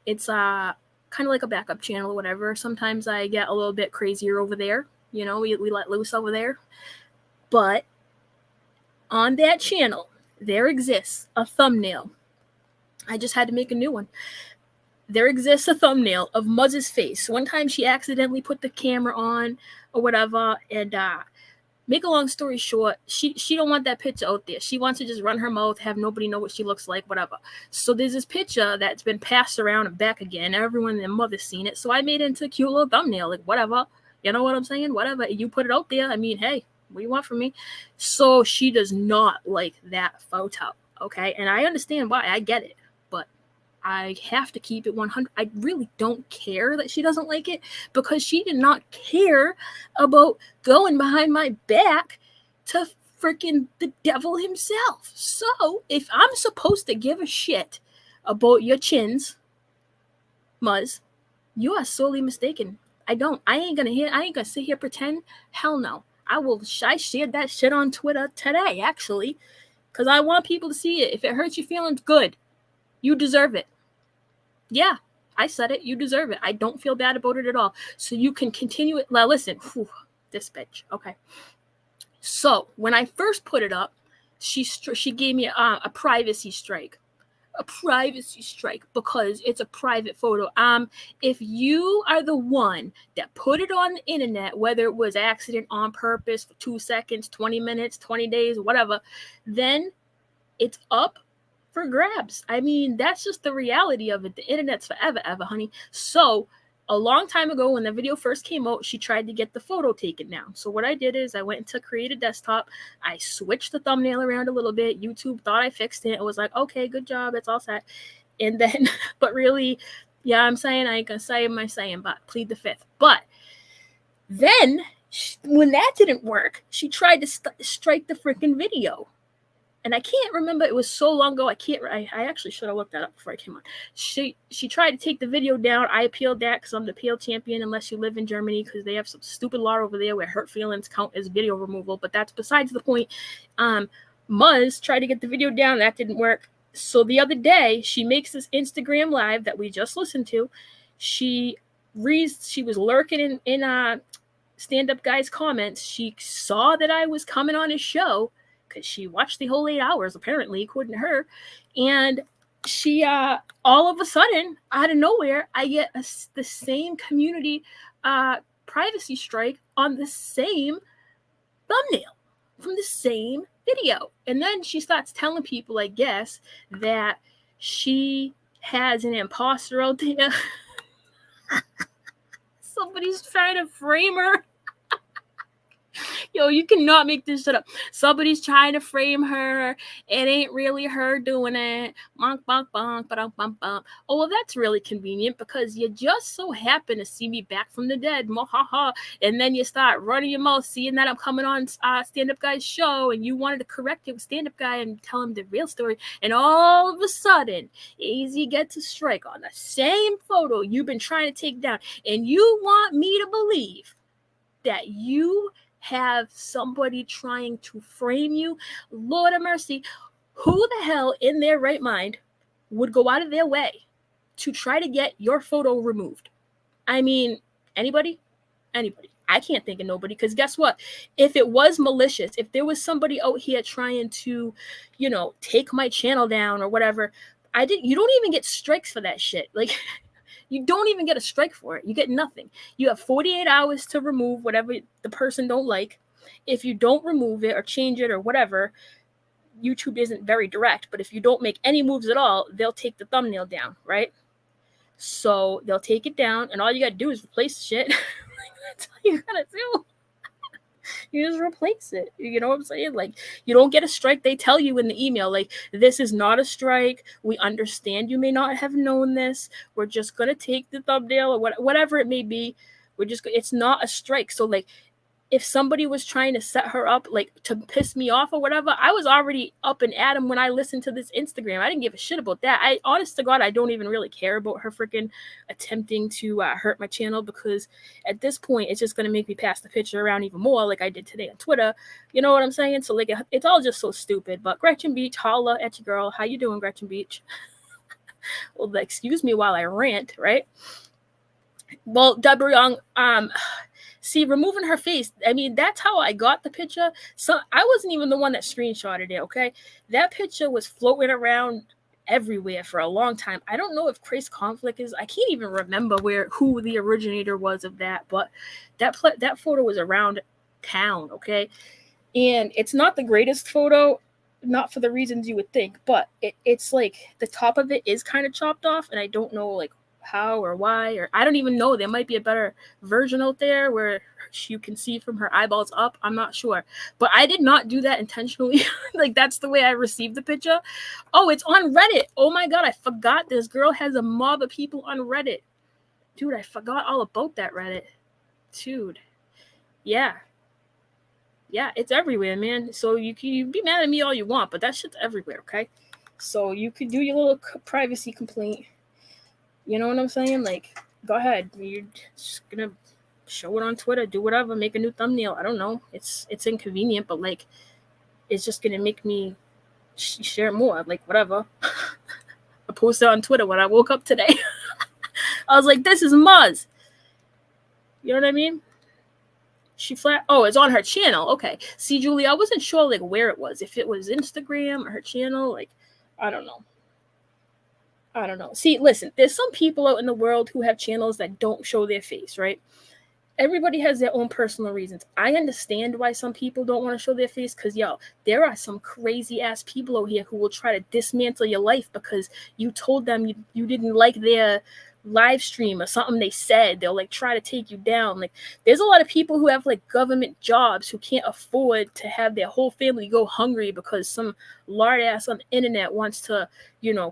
It's kind of like a backup channel or whatever. Sometimes I get a little bit crazier over there. You know, we let loose over there. But on that channel, there exists a thumbnail. I just had to make a new one. There exists a thumbnail of Muzz's face. One time she accidentally put the camera on or whatever, and make a long story short, she don't want that picture out there. She wants to just run her mouth, have nobody know what she looks like, whatever. So there's this picture that's been passed around and back again. Everyone and their mother's seen it. So I made it into a cute little thumbnail, like whatever. You know what I'm saying? Whatever. You put it out there. I mean, hey, what do you want from me? So she does not like that photo, okay? And I understand why. I get it. But I have to keep it 100. I really don't care that she doesn't like it, because she did not care about going behind my back to freaking the devil himself. So if I'm supposed to give a shit about your chins, Muzz, you are sorely mistaken. I ain't gonna sit here pretend. Hell no. I shared that shit on Twitter today, actually, because I want people to see it. If it hurts your feelings, good. You deserve it. Yeah, I said it. You deserve it. I don't feel bad about it at all. So you can continue it. Now, listen, this bitch. Okay. So when I first put it up, she gave me a privacy strike. A privacy strike, because it's a private photo. If you are the one that put it on the internet, whether it was accident, on purpose, for 2 seconds, 20 minutes, 20 days, whatever, then it's up for grabs. I mean, that's just the reality of it. The internet's forever, ever, honey. So a long time ago, when the video first came out, she tried to get the photo taken down. So what I did is I went into Create a Desktop. I switched the thumbnail around a little bit. YouTube thought I fixed it. It was like, okay, good job. It's all set. And then, but really, yeah, I'm saying, I ain't gonna say my saying, but plead the fifth. But then, when that didn't work, she tried to strike the freaking video. And I can't remember. It was so long ago. I actually should have looked that up before I came on. She tried to take the video down. I appealed that, because I'm the appeal champion unless you live in Germany, because they have some stupid law over there where hurt feelings count as video removal. But that's besides the point. Muzz tried to get the video down. That didn't work. So the other day, she makes this Instagram live that we just listened to. She was lurking in stand-up guy's comments. She saw that I was coming on his show, because she watched the whole 8 hours, apparently, according to her. And she all of a sudden, out of nowhere, I get the same community privacy strike on the same thumbnail from the same video. And then she starts telling people, I guess, that she has an imposter out there. Somebody's trying to frame her. Yo, you cannot make this shit up. Somebody's trying to frame her. It ain't really her doing it. Bonk, bonk, bonk, ba-dum, bump, bump. Oh, well, that's really convenient because you just so happen to see me back from the dead. Ha. And then you start running your mouth, seeing that I'm coming on Stand Up Guy's show, and you wanted to correct it with Stand Up Guy and tell him the real story. And all of a sudden, AZ gets a strike on the same photo you've been trying to take down. And you want me to believe that you have somebody trying to frame you? Lord of mercy, who the hell in their right mind would go out of their way to try to get your photo removed? I mean, anybody? I can't think of nobody, because guess what? If it was malicious, if there was somebody out here trying to, take my channel down or whatever, you don't even get strikes for that shit. Like, you don't even get a strike for it. You get nothing. You have 48 hours to remove whatever the person don't like. If you don't remove it or change it or whatever, YouTube isn't very direct, but if you don't make any moves at all, they'll take the thumbnail down, right? So they'll take it down, and all you got to do is replace the shit. That's all you got to do. You just replace it. You know what I'm saying? Like, you don't get a strike. They tell you in the email, like, this is not a strike. We understand you may not have known this. We're just going to take the thumbnail or whatever it may be. It's not a strike. So, like, if somebody was trying to set her up, like, to piss me off or whatever, I was already up and at him when I listened to this Instagram. I didn't give a shit about that. Honest to God, I don't even really care about her freaking attempting to hurt my channel, because at this point, it's just going to make me pass the picture around even more, like I did today on Twitter. You know what I'm saying? So, like, it's all just so stupid. But Gretchen Beach, holla at your girl. How you doing, Gretchen Beach? Well, excuse me while I rant, right? Well, Deborah Young, see, removing her face, I mean, that's how I got the picture. So I wasn't even the one that screenshotted it, okay? That picture was floating around everywhere for a long time. I don't know if Crazy Conflict is, I can't even remember who the originator was of that, but that photo was around town, okay? And it's not the greatest photo, not for the reasons you would think, but it's like the top of it is kind of chopped off, and I don't know, like, how or why, or I don't even know. There might be a better version out there where you can see from her eyeballs up. I'm not sure, but I did not do that intentionally. Like, that's the way I received the picture. Oh, it's on Reddit. Oh my God, I forgot this girl has a mob of people on Reddit. Dude, I forgot all about that Reddit. Dude, yeah, it's everywhere, man. So you can be mad at me all you want, but that shit's everywhere, okay? So you could do your little privacy complaint. You know what I'm saying? Like, go ahead. You're just gonna show it on Twitter, do whatever, make a new thumbnail. I don't know. It's inconvenient, but, like, it's just gonna make me share more. Like, whatever. I posted on Twitter when I woke up today. I was like, this is Muzz. You know what I mean? Oh, it's on her channel. Okay. See, Julie, I wasn't sure, like, where it was. If it was Instagram or her channel. Like, I don't know. See, listen, there's some people out in the world who have channels that don't show their face, right? Everybody has their own personal reasons. I understand why some people don't want to show their face, because, there are some crazy ass people out here who will try to dismantle your life because you told them you didn't like their live stream or something they said. They'll, like, try to take you down. Like, there's a lot of people who have, like, government jobs who can't afford to have their whole family go hungry because some lard ass on the internet wants to,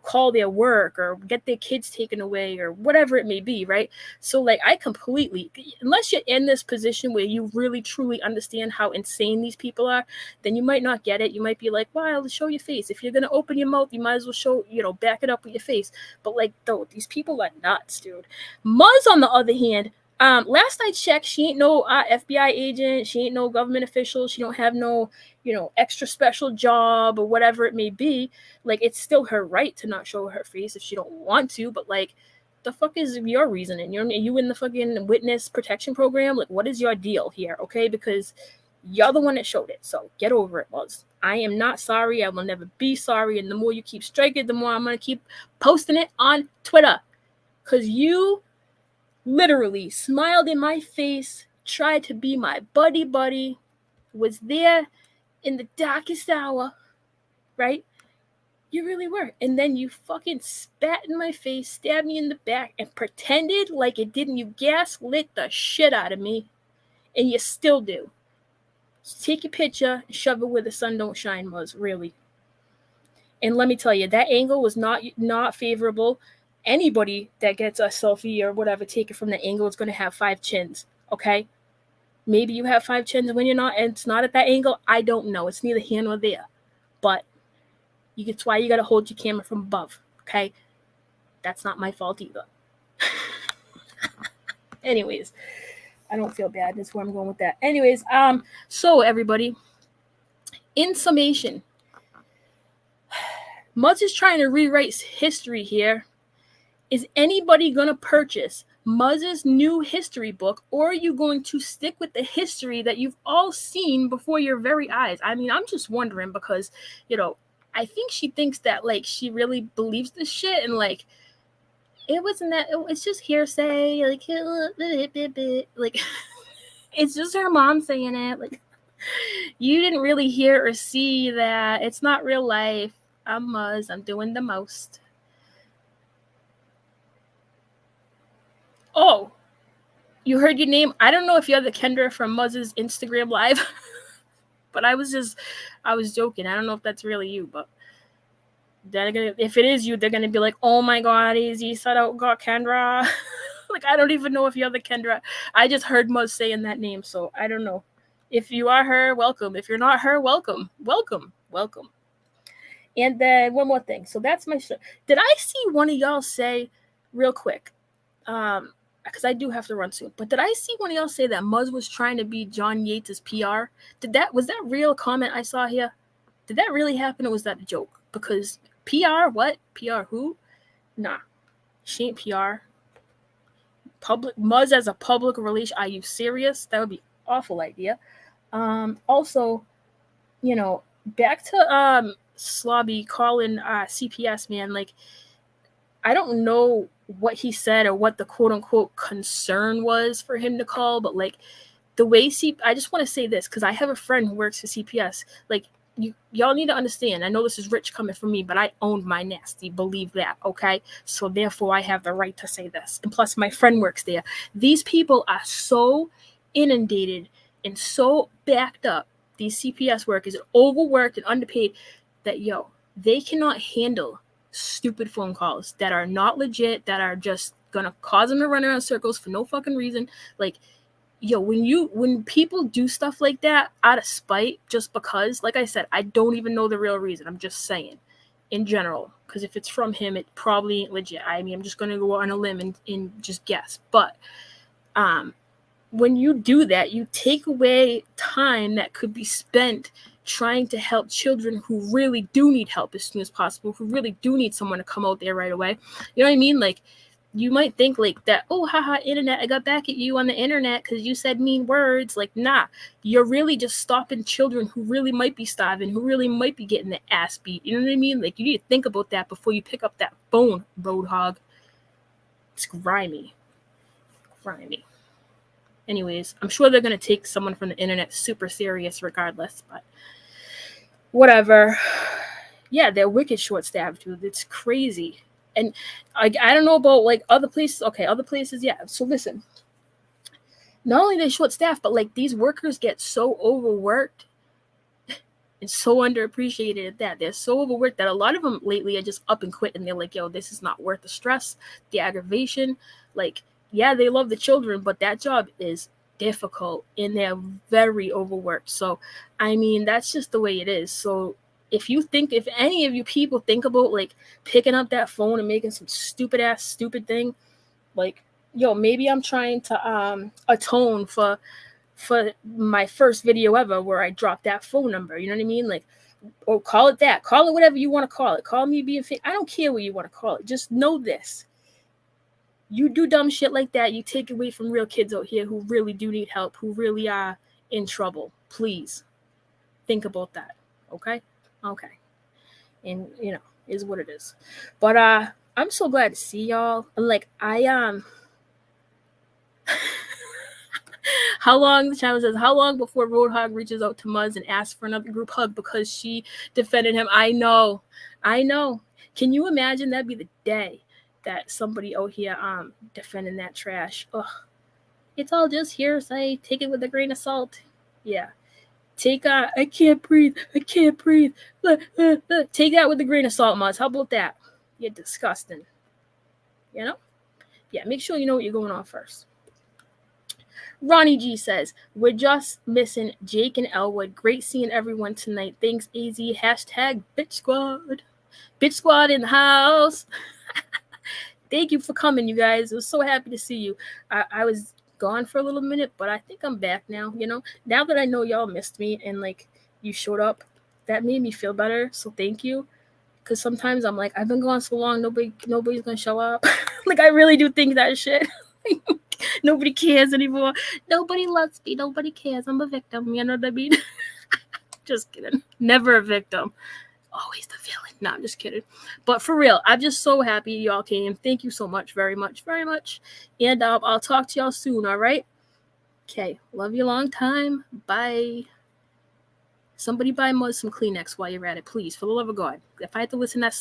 call their work or get their kids taken away or whatever it may be, right? So, like, I completely, unless you're in this position where you really truly understand how insane these people are, then you might not get it. You might be like, well, show your face. If you're gonna open your mouth, you might as well show, back it up with your face. But, like, though, these people are nuts, dude. Muzz, on the other hand, last I checked, she ain't no FBI agent. She ain't no government official. She don't have no, extra special job or whatever it may be. Like, it's still her right to not show her face if she don't want to. But, like, the fuck is your reasoning? You in the fucking witness protection program? Like, what is your deal here? Okay, because You're the one that showed it, so get over it, Muzz. I am not sorry. I will never be sorry. And the more you keep striking, the more I'm going to keep posting it on Twitter. Because you literally smiled in my face, tried to be my buddy, was there in the darkest hour, right? You really were. And then you fucking spat in my face, stabbed me in the back, and pretended like it didn't. You gaslit the shit out of me. And you still do. So take your picture and shove it where the sun don't shine, Muzz, really. And let me tell you, that angle was not favorable. Anybody that gets a selfie or whatever, take it from the angle, is going to have 5 chins, okay? Maybe you have 5 chins when you're not, and it's not at that angle. I don't know. It's neither here nor there. But it's why you got to hold your camera from above, okay? That's not my fault either. Anyways, I don't feel bad. That's where I'm going with that. Anyways, so everybody, in summation, Muzz is trying to rewrite history here. Is anybody going to purchase Muzz's new history book, or are you going to stick with the history that you've all seen before your very eyes? I mean, I'm just wondering because, I think she thinks that, like, she really believes this shit, and, like, it wasn't that, it's just hearsay, like, it's just her mom saying it, like, you didn't really hear or see that, it's not real life, I'm Muzz, I'm doing the most. Oh, you heard your name? I don't know if you're the Kendra from Muzz's Instagram Live, but I was joking. I don't know if that's really you, but if it is you, they're gonna be like, oh my god, Easy said out got Kendra. Like, I don't even know if you're the Kendra. I just heard Muzz saying that name, so I don't know. If you are her, welcome. If you're not her, welcome. And then one more thing. So that's my show. Did I see one of y'all say, real quick, because I do have to run soon, but did I see one of y'all say that Muzz was trying to be John Yates' PR? Was that real comment I saw here? Did that really happen, or was that a joke? Because PR, what? PR who? Nah, she ain't PR. Muzz as a public relation. Are you serious? That would be an awful idea. Also, back to Slobby calling CPS, man. Like, I don't know what he said or what the quote-unquote concern was for him to call, but, like, the way I just want to say this, because I have a friend who works for CPS. Like, y'all need to understand, I know this is rich coming from me, but I owned my nasty, believe that, okay? So therefore I have the right to say this. And plus my friend works there. These people are so inundated and so backed up, these CPS workers, overworked and underpaid, that they cannot handle stupid phone calls that are not legit, that are just gonna cause them to run around circles for no fucking reason. Like, when people do stuff like that out of spite, just because, like I said, I don't even know the real reason. I'm just saying, in general, because if it's from him, it probably ain't legit. I mean, I'm just gonna go on a limb and just guess. But when you do that, you take away time that could be spent trying to help children who really do need help as soon as possible, who really do need someone to come out there right away. You know what I mean? Like, you might think like that, oh, haha, internet, I got back at you on the internet because you said mean words. Like, nah, you're really just stopping children who really might be starving, who really might be getting the ass beat. You know what I mean? Like, you need to think about that before you pick up that phone, Roadhog. It's grimy. Anyways, I'm sure they're going to take someone from the internet super serious regardless, but whatever. Yeah, they're wicked short-staffed, dude. It's crazy. And I don't know about, like, other places. Okay, other places, yeah. So listen, not only are they short-staffed, but, like, these workers get so overworked and so underappreciated at that. They're so overworked that a lot of them lately are just up and quit, and they're like, yo, this is not worth the stress, the aggravation. Like, yeah, they love the children, but that job is difficult, and they're very overworked. So, I mean, that's just the way it is. So, if any of you people think about, like, picking up that phone and making some stupid thing, like, yo, maybe I'm trying to atone for my first video ever where I dropped that phone number. You know what I mean? Like, or call it that. Call it whatever you want to call it. Call me being fake. I don't care what you want to call it. Just know this. You do dumb shit like that, you take away from real kids out here who really do need help, who really are in trouble. Please think about that. Okay? Okay. And is what it is. But I'm so glad to see y'all. Like how long, the channel says, how long before Roadhog reaches out to Muzz and asks for another group hug because she defended him? I know. Can you imagine? That'd be the day that somebody out here defending that trash. Ugh. It's all just hearsay. Take it with a grain of salt. Yeah. Take I can't breathe. Take that with a grain of salt, Muzz. How about that? You're disgusting. Yeah, make sure you know what you're going on first. Ronnie G says, we're just missing Jake and Elwood. Great seeing everyone tonight. Thanks, AZ. Hashtag Bitch Squad. Bitch Squad in the house. Thank you for coming, you guys. I was so happy to see you. I was gone for a little minute, but I think I'm back now. Now that I know y'all missed me and like you showed up, that made me feel better. So thank you. Because sometimes I'm like, I've been gone so long, nobody's gonna show up. Like I really do think that shit. Nobody cares anymore. Nobody loves me. Nobody cares. I'm a victim. You know what I mean? Just kidding. Never a victim. Always the villain. No, I'm just kidding. But for real, I'm just so happy y'all came. Thank you so much. Very much. Very much. And I'll talk to y'all soon. All right? Okay. Love you a long time. Bye. Somebody buy Muzz some Kleenex while you're at it, please. For the love of God. If I have to listen to that